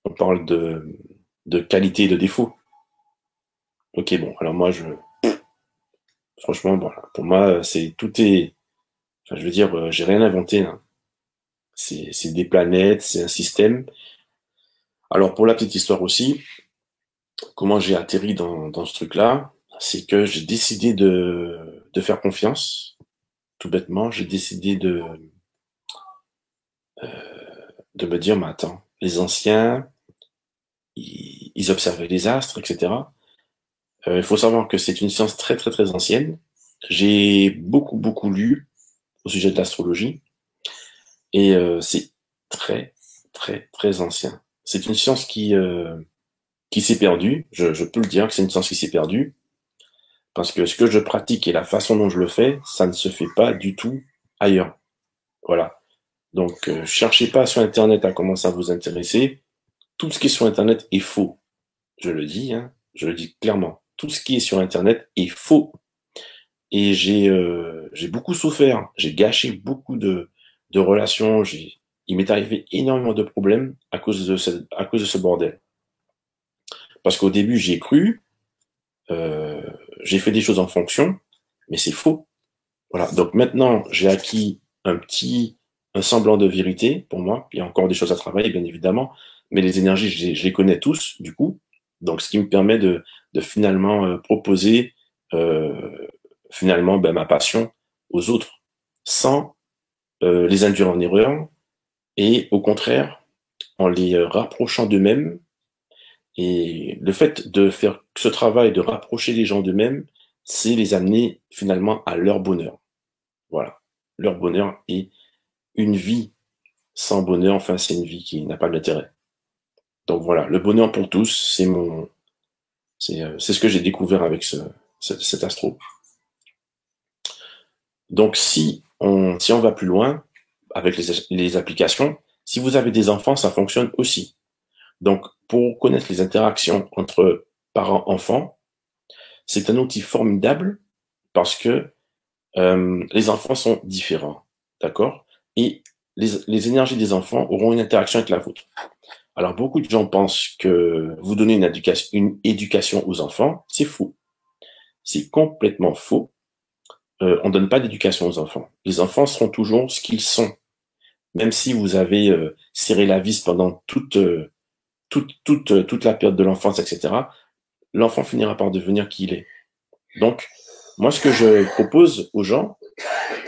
on parle de qualité et de défaut. Ok, bon, alors moi, franchement, voilà, pour moi, enfin, je veux dire, j'ai rien inventé, hein. C'est des planètes, c'est un système. Alors pour la petite histoire aussi, comment j'ai atterri dans ce truc-là, c'est que j'ai décidé de faire confiance, tout bêtement. J'ai décidé de me dire, mais attends, les anciens, ils observaient les astres, etc. Il faut savoir que c'est une science très très très ancienne. J'ai beaucoup lu au sujet de l'astrologie et c'est très très très ancien. C'est une science qui s'est perdue. Je peux le dire que c'est une science qui s'est perdue parce que ce que je pratique et la façon dont je le fais, ça ne se fait pas du tout ailleurs. Voilà. Donc, cherchez pas sur Internet à commencer à vous intéresser. Tout ce qui est sur Internet est faux. Je le dis, hein, je le dis clairement. Tout ce qui est sur Internet est faux. Et j'ai beaucoup souffert. J'ai gâché beaucoup de relations. Il m'est arrivé énormément de problèmes à cause de ce bordel. Parce qu'au début, j'y ai cru. euh, j'ai fait des choses en fonction, mais c'est faux. Voilà. Donc maintenant, j'ai acquis un semblant de vérité pour moi. Il y a encore des choses à travailler, bien évidemment, mais les énergies, je les connais tous, du coup. Donc, ce qui me permet de finalement proposer euh, finalement ben, ma passion aux autres, sans les induire en erreur, et au contraire, en les rapprochant d'eux-mêmes. Et le fait de faire ce travail, de rapprocher les gens d'eux-mêmes, c'est les amener finalement à leur bonheur. Voilà, leur bonheur et une vie sans bonheur, enfin, c'est une vie qui n'a pas d'intérêt. Donc voilà, le bonheur pour tous, c'est ce que j'ai découvert avec cet astro. Donc si on va plus loin avec les applications, si vous avez des enfants, ça fonctionne aussi. Donc pour connaître les interactions entre parents-enfants, c'est un outil formidable parce que les enfants sont différents, d'accord? Et les énergies des enfants auront une interaction avec la vôtre. Alors, beaucoup de gens pensent que vous donnez une éducation aux enfants. C'est faux. C'est complètement faux. On ne donne pas d'éducation aux enfants. Les enfants seront toujours ce qu'ils sont. Même si vous avez serré la vis pendant toute la période de l'enfance, etc., l'enfant finira par devenir qui il est. Donc, moi, ce que je propose aux gens,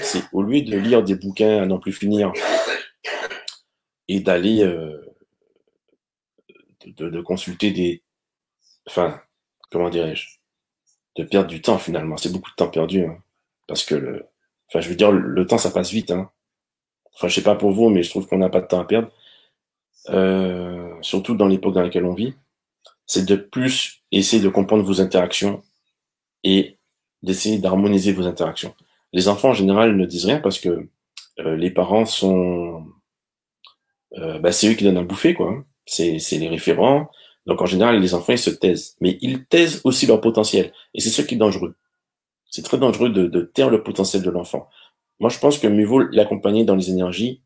c'est au lieu de lire des bouquins à n'en plus finir et d'aller de consulter enfin, comment dirais-je, de perdre du temps finalement. C'est beaucoup de temps perdu, hein. Parce que enfin, je veux dire, le temps ça passe vite, hein. Enfin, je sais pas pour vous, mais je trouve qu'on n'a pas de temps à perdre. Surtout dans l'époque dans laquelle on vit. C'est de plus essayer de comprendre vos interactions et d'essayer d'harmoniser vos interactions. Les enfants en général ne disent rien parce que les parents sont, bah, c'est eux qui donnent à bouffer, quoi, hein. C'est les référents. Donc en général, les enfants ils se taisent, mais ils taisent aussi leur potentiel. Et c'est ce qui est dangereux. C'est très dangereux de taire le potentiel de l'enfant. Moi, je pense que mieux vaut l'accompagner dans les énergies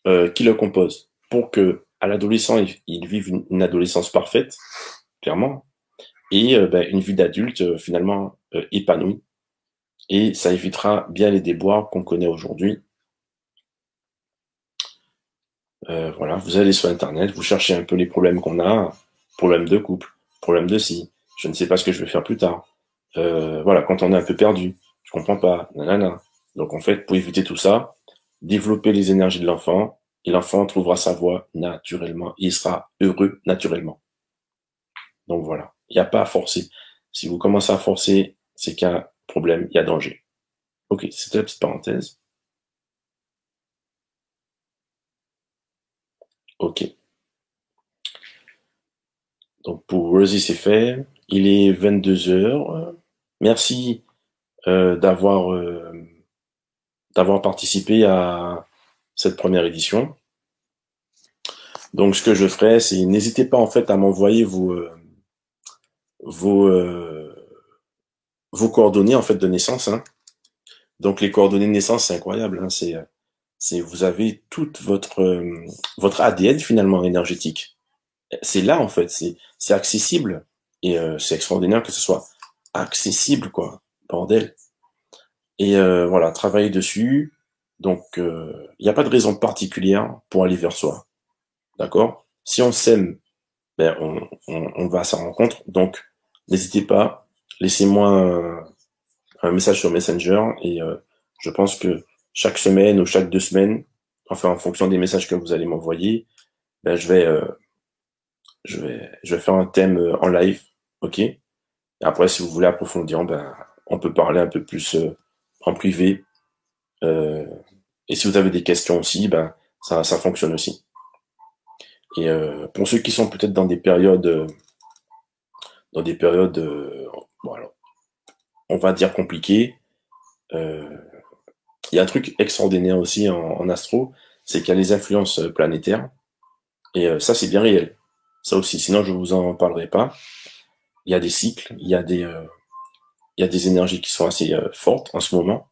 qui le composent pour que à l'adolescent il vive une adolescence parfaite, clairement, et ben, une vie d'adulte finalement épanouie. Et ça évitera bien les déboires qu'on connaît aujourd'hui. Voilà, vous allez sur Internet, vous cherchez un peu les problèmes qu'on a, problèmes de couple, problèmes de ci, je ne sais pas ce que je vais faire plus tard. Voilà, quand on est un peu perdu, je comprends pas, nanana. Donc en fait, pour éviter tout ça, développer les énergies de l'enfant, et l'enfant trouvera sa voie naturellement, et il sera heureux naturellement. Donc voilà, il n'y a pas à forcer. Si vous commencez à forcer, c'est qu'il y a un problème, il y a danger. Ok, c'était la petite parenthèse. Ok. Donc pour Rosie, c'est fait. Il est 22 heures. Merci euh, d'avoir euh, d'avoir participé à cette première édition. Donc ce que je ferai, c'est n'hésitez pas en fait à m'envoyer vos vos coordonnées en fait de naissance, hein. Donc les coordonnées de naissance, c'est incroyable, hein. C'est vous avez toute votre ADN finalement énergétique. C'est là en fait, c'est accessible et c'est extraordinaire que ce soit accessible quoi, bordel. Et voilà, travailler dessus. Donc il n'y a pas de raison particulière pour aller vers soi, d'accord? Si on s'aime, ben on va à sa rencontre. Donc n'hésitez pas, laissez-moi un message sur Messenger et je pense que chaque semaine ou chaque 2 semaines, enfin en fonction des messages que vous allez m'envoyer, ben, je vais faire un thème en live, ok? Et après, si vous voulez approfondir, ben, on peut parler un peu plus en privé. Euh, et si vous avez des questions aussi, ben, ça fonctionne aussi. Et pour ceux qui sont peut-être dans des périodes, bon, alors, on va dire compliquées, euh, il y a un truc extraordinaire aussi en astro, c'est qu'il y a les influences planétaires. Et ça, c'est bien réel. Ça aussi, sinon je vous en parlerai pas. Il y a des cycles, il y a des énergies qui sont assez fortes en ce moment.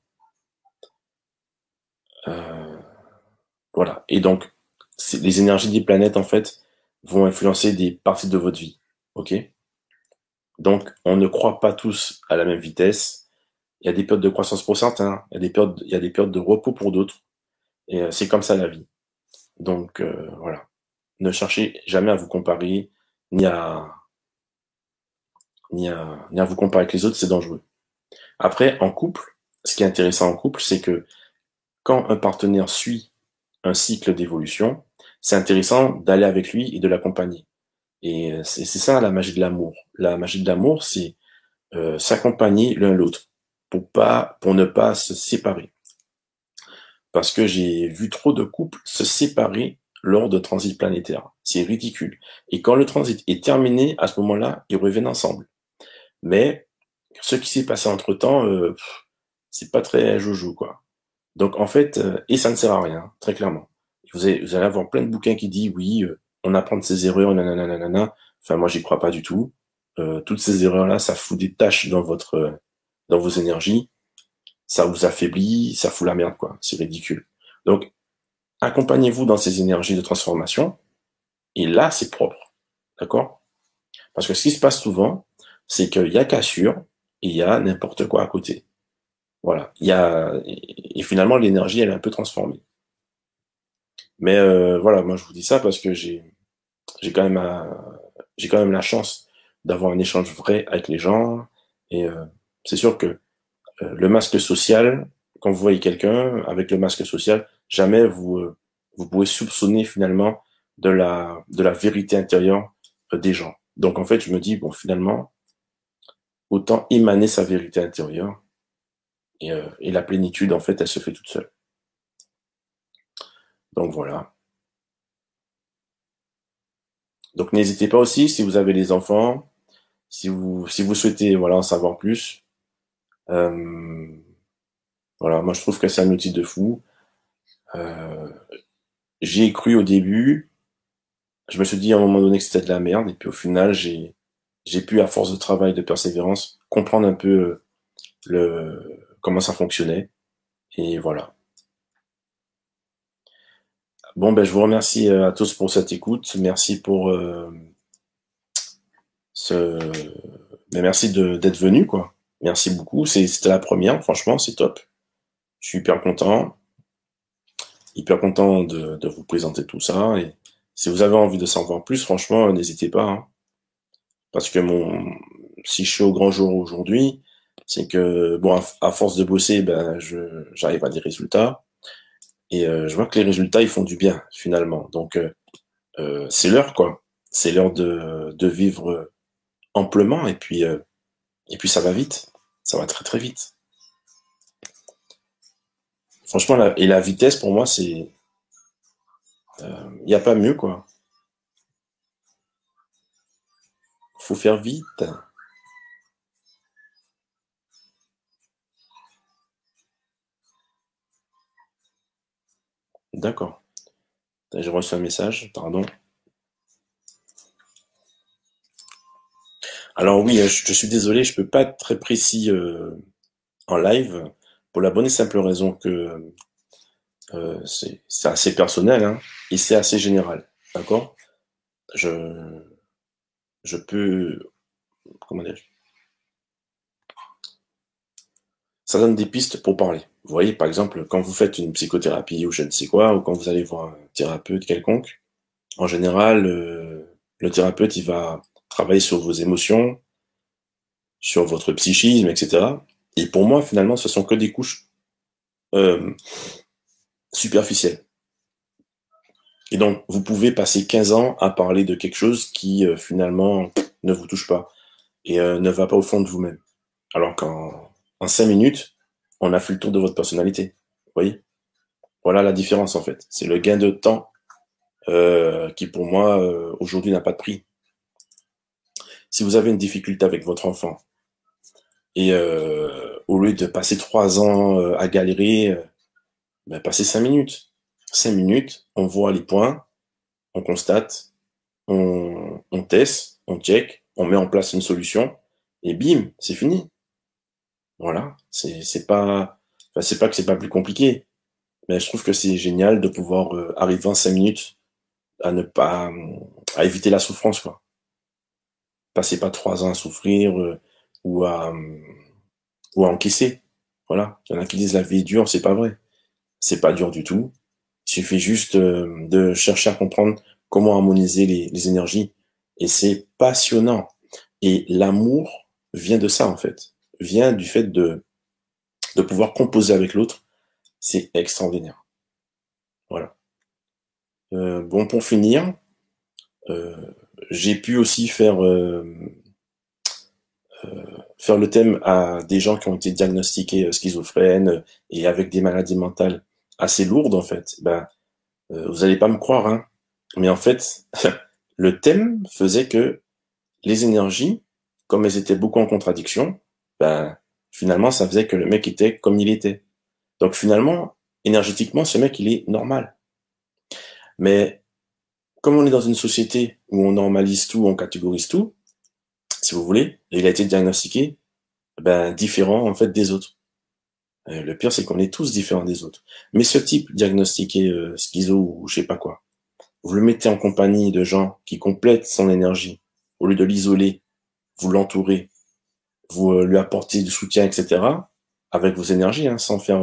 Euh, voilà. Et donc, les énergies des planètes, en fait, vont influencer des parties de votre vie. OK? Donc, on ne croit pas tous à la même vitesse. Il y a des périodes de croissance pour certains, il y a des périodes de repos pour d'autres. Et c'est comme ça la vie. Donc, voilà. Ne cherchez jamais à vous comparer, ni à, ni à vous comparer avec les autres, c'est dangereux. Après, en couple, ce qui est intéressant en couple, c'est que quand un partenaire suit un cycle d'évolution, c'est intéressant d'aller avec lui et de l'accompagner. Et c'est ça la magie de l'amour. La magie de l'amour, c'est s'accompagner l'un l'autre pour ne pas se séparer. Parce que j'ai vu trop de couples se séparer lors de transits planétaires. C'est ridicule. Et quand le transit est terminé, à ce moment-là, ils reviennent ensemble. Mais ce qui s'est passé entre-temps, c'est pas très jojo, quoi. Donc en fait, et ça ne sert à rien, très clairement. Vous allez avoir plein de bouquins qui disent oui, on apprend de ses erreurs, nanana, nanana. Enfin, moi, j'y crois pas du tout. Toutes ces erreurs-là, ça fout des taches dans vos énergies, ça vous affaiblit, ça fout la merde, quoi. C'est ridicule. Donc, accompagnez-vous dans ces énergies de transformation, et là, c'est propre. D'accord? Parce que ce qui se passe souvent, c'est qu'il y a cassure, et il y a n'importe quoi à côté. Voilà. Et finalement, l'énergie, elle est un peu transformée. Mais voilà, moi je vous dis ça parce que j'ai quand même j'ai quand même la chance d'avoir un échange vrai avec les gens. Et c'est sûr que le masque social, quand vous voyez quelqu'un avec le masque social, jamais vous pouvez soupçonner finalement de la vérité intérieure des gens. Donc en fait, je me dis, bon, finalement, autant émaner sa vérité intérieure et la plénitude, en fait, elle se fait toute seule. Donc voilà. Donc n'hésitez pas aussi, si vous avez des enfants, si vous souhaitez voilà, en savoir plus, euh, voilà, moi je trouve que c'est un outil de fou. Euh, J'y ai cru au début, je me suis dit à un moment donné que c'était de la merde, et puis au final, j'ai pu, à force de travail, de persévérance, comprendre un peu comment ça fonctionnait, et voilà. Bon, ben, je vous remercie à tous pour cette écoute, merci pour ce, ben, merci d'être venu, quoi. Merci beaucoup, c'était la première, franchement, c'est top. Je suis hyper content de vous présenter tout ça. Et si vous avez envie de savoir plus, franchement, n'hésitez pas, hein. Parce que si je suis au grand jour aujourd'hui, c'est que, bon, à force de bosser, ben, j'arrive à des résultats. Et je vois que les résultats, ils font du bien, finalement. Donc, c'est l'heure, quoi. C'est l'heure de vivre amplement. Et puis, ça va vite. Ça va très, très vite. Franchement, et la vitesse, pour moi, il n'y a pas mieux, quoi. Faut faire vite. D'accord. J'ai reçu un message, pardon. Alors oui, je suis désolé, je peux pas être très précis en live pour la bonne et simple raison que c'est assez personnel, hein, et c'est assez général, d'accord? Je je peux comment dire? Ça donne des pistes pour parler. Vous voyez, par exemple, quand vous faites une psychothérapie ou je ne sais quoi, ou quand vous allez voir un thérapeute quelconque, en général, le thérapeute il va travailler sur vos émotions, sur votre psychisme, etc. Et pour moi, finalement, ce sont que des couches euh, superficielles. Et donc, vous pouvez passer 15 ans à parler de quelque chose qui, finalement, ne vous touche pas et ne va pas au fond de vous-même. Alors qu'en 5 minutes, on a fait le tour de votre personnalité. Vous voyez? Voilà la différence, en fait. C'est le gain de temps qui, pour moi, aujourd'hui, n'a pas de prix. Si vous avez une difficulté avec votre enfant, et au lieu de passer 3 ans à galérer, ben, passez 5 minutes. 5 minutes, on voit les points, on constate, on teste, on check, on met en place une solution, et bim, c'est fini. Voilà, c'est pas, enfin, c'est pas que c'est pas plus compliqué, mais je trouve que c'est génial de pouvoir arriver en 5 minutes à ne pas, à éviter la souffrance, quoi. Passez pas 3 ans à souffrir ou à, ou à encaisser. Voilà, il y en a qui disent la vie est dure, c'est pas vrai. C'est pas dur du tout. Il suffit juste de chercher à comprendre comment harmoniser les énergies. Et c'est passionnant. Et l'amour vient de ça, en fait. Vient du fait de pouvoir composer avec l'autre. C'est extraordinaire. Voilà. Bon, pour finir, euh, j'ai pu aussi faire le thème à des gens qui ont été diagnostiqués schizophrènes et avec des maladies mentales assez lourdes, en fait. Ben, vous allez pas me croire, hein, mais en fait, le thème faisait que les énergies, comme elles étaient beaucoup en contradiction, ben, finalement, ça faisait que le mec était comme il était. Donc finalement, énergétiquement, ce mec, il est normal. Mais comme on est dans une société où on normalise tout, on catégorise tout, si vous voulez, et il a été diagnostiqué, ben, différent, en fait, des autres. Le pire, c'est qu'on est tous différents des autres. Mais ce type diagnostiqué schizo ou je sais pas quoi, vous le mettez en compagnie de gens qui complètent son énergie, au lieu de l'isoler, vous l'entourez, vous lui apportez du soutien, etc., avec vos énergies, hein, sans faire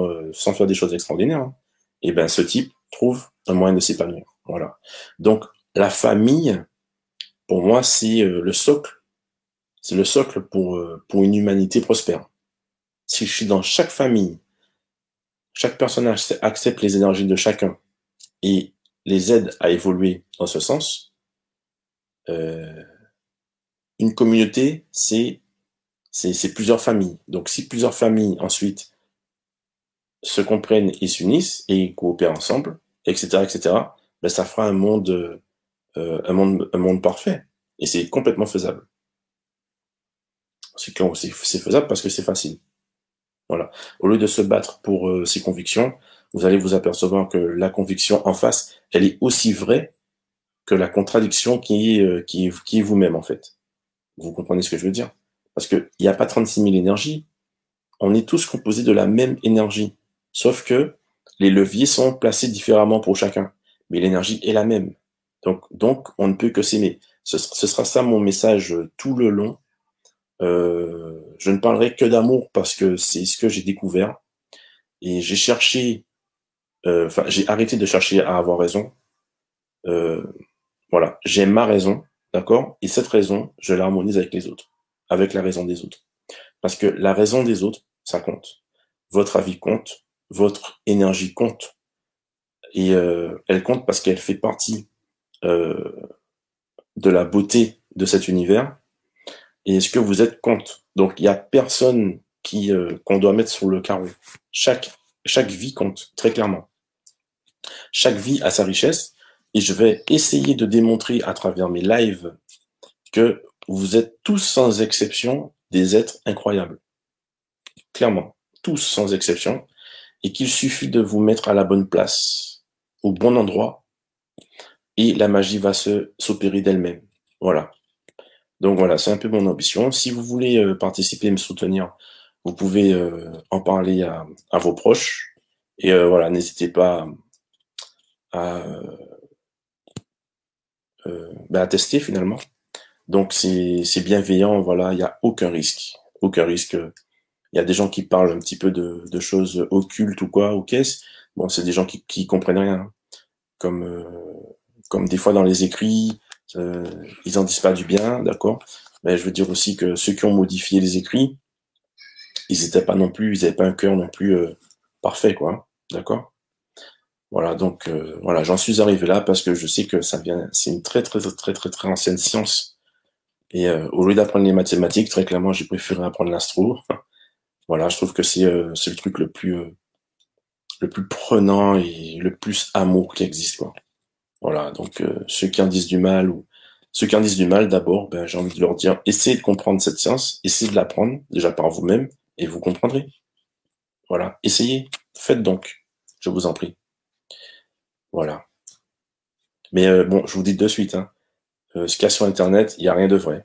des choses extraordinaires, hein, et ben ce type trouve un moyen de s'épanouir. Voilà. Donc la famille, pour moi, c'est le socle. C'est le socle pour une humanité prospère. Si je suis dans chaque famille, chaque personnage accepte les énergies de chacun et les aide à évoluer dans ce sens, euh, une communauté, c'est plusieurs familles. Donc si plusieurs familles ensuite se comprennent et s'unissent et coopèrent ensemble, etc., etc., ben, ça fera un monde parfait. Et c'est complètement faisable. C'est faisable parce que c'est facile. Voilà. Au lieu de se battre pour ses convictions, vous allez vous apercevoir que la conviction en face, elle est aussi vraie que la contradiction qui est vous-même, en fait. Vous comprenez ce que je veux dire? Parce qu'il n'y a pas 36 000 énergies. On est tous composés de la même énergie. Sauf que les leviers sont placés différemment pour chacun. Mais l'énergie est la même. Donc on ne peut que s'aimer. Ce sera ça mon message tout le long. Je ne parlerai que d'amour parce que c'est ce que j'ai découvert. Et j'ai cherché, enfin, j'ai arrêté de chercher à avoir raison. Euh, voilà, j'ai ma raison, d'accord? Et cette raison, je l'harmonise avec les autres, avec la raison des autres. Parce que la raison des autres, ça compte. Votre avis compte, votre énergie compte. Et elle compte parce qu'elle fait partie euh, de la beauté de cet univers. Et ce que vous êtes compte. Donc il n'y a personne qu'on doit mettre sur le carreau. Chaque vie compte, très clairement. Chaque vie a sa richesse. Et je vais essayer de démontrer à travers mes lives que vous êtes tous sans exception des êtres incroyables. Clairement, tous sans exception. Et qu'il suffit de vous mettre à la bonne place, au bon endroit, et la magie va s'opérer d'elle-même. Voilà. Donc voilà, c'est un peu mon ambition. Si vous voulez participer et me soutenir, vous pouvez en parler à vos proches. Et voilà, n'hésitez pas à, à tester finalement. Donc c'est bienveillant, voilà, il n'y a aucun risque. Aucun risque. Il y a des gens qui parlent un petit peu de choses occultes ou quoi, ou qu'est-ce. Bon, c'est des gens qui comprennent rien, hein. Comme, comme des fois dans les écrits, euh, ils en disent pas du bien, d'accord? Mais je veux dire aussi que ceux qui ont modifié les écrits, ils n'avaient pas un cœur non plus parfait, quoi, hein, d'accord? Voilà, donc voilà, j'en suis arrivé là parce que je sais que ça vient, c'est une très ancienne science. Et au lieu d'apprendre les mathématiques, très clairement, j'ai préféré apprendre l'astro. Voilà, je trouve que c'est le truc le plus prenant et le plus amour qui existe, quoi. Voilà, donc ceux qui en disent du mal ou ceux qui en disent du mal, d'abord, ben, j'ai envie de leur dire, essayez de comprendre cette science, essayez de l'apprendre déjà par vous-même et vous comprendrez. Voilà, essayez, faites donc, je vous en prie. Voilà. Mais bon, je vous dis de suite, hein, ce qu'il y a sur Internet, il n'y a rien de vrai.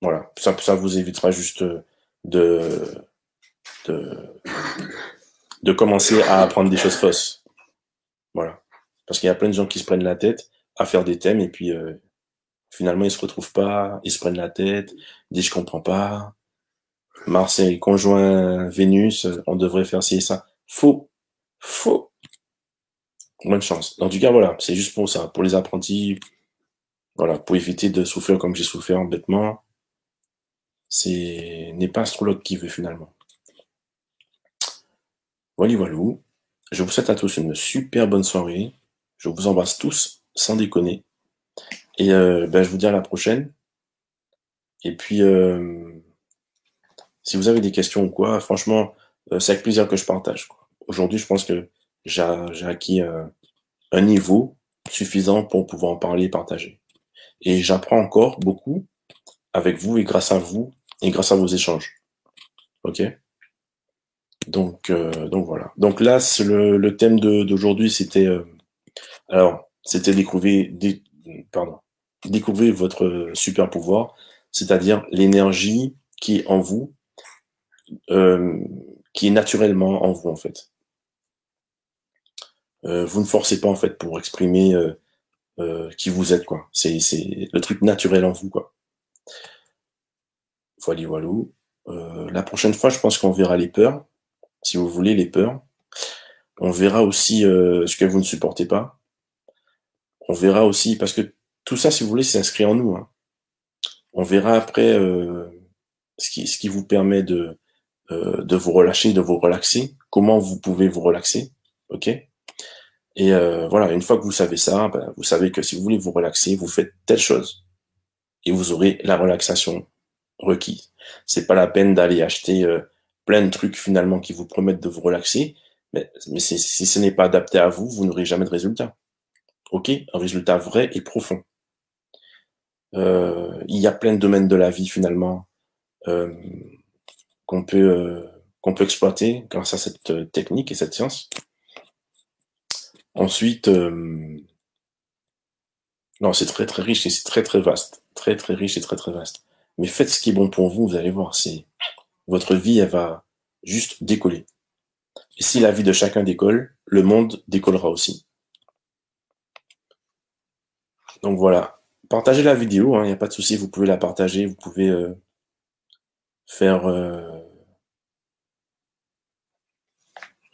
Voilà, ça vous évitera juste de, de, de commencer à apprendre des choses fausses. Voilà. Parce qu'il y a plein de gens qui se prennent la tête à faire des thèmes et puis finalement ils se retrouvent pas, ils se prennent la tête, ils disent je comprends pas. Mars est conjoint Vénus, on devrait faire ci et ça. Faux. Faux. Bonne chance. En tout cas, voilà, c'est juste pour ça, pour les apprentis, voilà, pour éviter de souffrir comme j'ai souffert bêtement. N'est pas astrologue qui veut finalement. Voilà, voilà. Je vous souhaite à tous une super bonne soirée. Je vous embrasse tous, sans déconner. Et ben, je vous dis à la prochaine. Et puis, si vous avez des questions ou quoi, franchement, c'est avec plaisir que je partage, quoi. Aujourd'hui, je pense que j'ai acquis un niveau suffisant pour pouvoir en parler et partager. Et j'apprends encore beaucoup avec vous et grâce à vos échanges. Ok? Donc voilà. Donc là, le thème d'aujourd'hui, c'était alors c'était pardon, découvrir votre super pouvoir, c'est-à-dire l'énergie qui est en vous, euh, qui est naturellement en vous en fait. Vous ne forcez pas en fait pour exprimer qui vous êtes quoi. C'est le truc naturel en vous quoi. Voilà, voilà. La prochaine fois, je pense qu'on verra les peurs, si vous voulez les peurs. On verra aussi ce que vous ne supportez pas. On verra aussi parce que tout ça, si vous voulez, c'est inscrit en nous, hein. On verra après ce qui vous permet de vous relâcher, de vous relaxer. Comment vous pouvez vous relaxer, ok? Et voilà, une fois que vous savez ça, ben, vous savez que si vous voulez vous relaxer, vous faites telle chose et vous aurez la relaxation requise. C'est pas la peine d'aller acheter plein de trucs finalement qui vous promettent de vous relaxer, mais si ce n'est pas adapté à vous, vous n'aurez jamais de résultat. Ok? Un résultat vrai et profond. Il y a plein de domaines de la vie finalement euh, qu'on peut euh, qu'on peut exploiter grâce à cette technique et cette science. Ensuite, non, c'est très riche et c'est très vaste, très riche et très vaste. Mais faites ce qui est bon pour vous, vous allez voir, c'est votre vie, elle va juste décoller. Et si la vie de chacun décolle, le monde décollera aussi. Donc voilà, partagez la vidéo, il n'y a pas de souci, vous pouvez la partager, vous pouvez faire,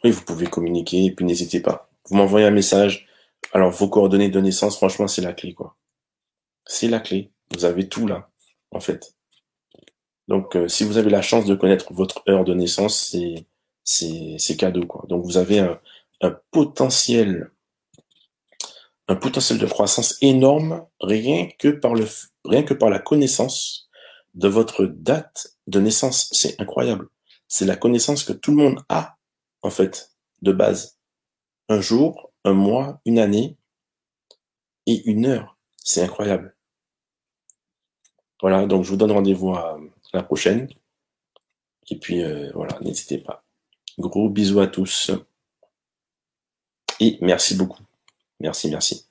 oui, vous pouvez communiquer et puis n'hésitez pas. Vous m'envoyez un message. Alors vos coordonnées de naissance, franchement, c'est la clé quoi. C'est la clé. Vous avez tout là, en fait. Donc, si vous avez la chance de connaître votre heure de naissance, c'est cadeau, quoi. Donc, vous avez un potentiel, un potentiel de croissance énorme rien que par la connaissance de votre date de naissance. C'est incroyable. C'est la connaissance que tout le monde a, en fait, de base. Un jour, un mois, une année et une heure. C'est incroyable. Voilà, donc je vous donne rendez-vous à la prochaine. Et puis voilà, n'hésitez pas. Gros bisous à tous et merci beaucoup. Merci, merci.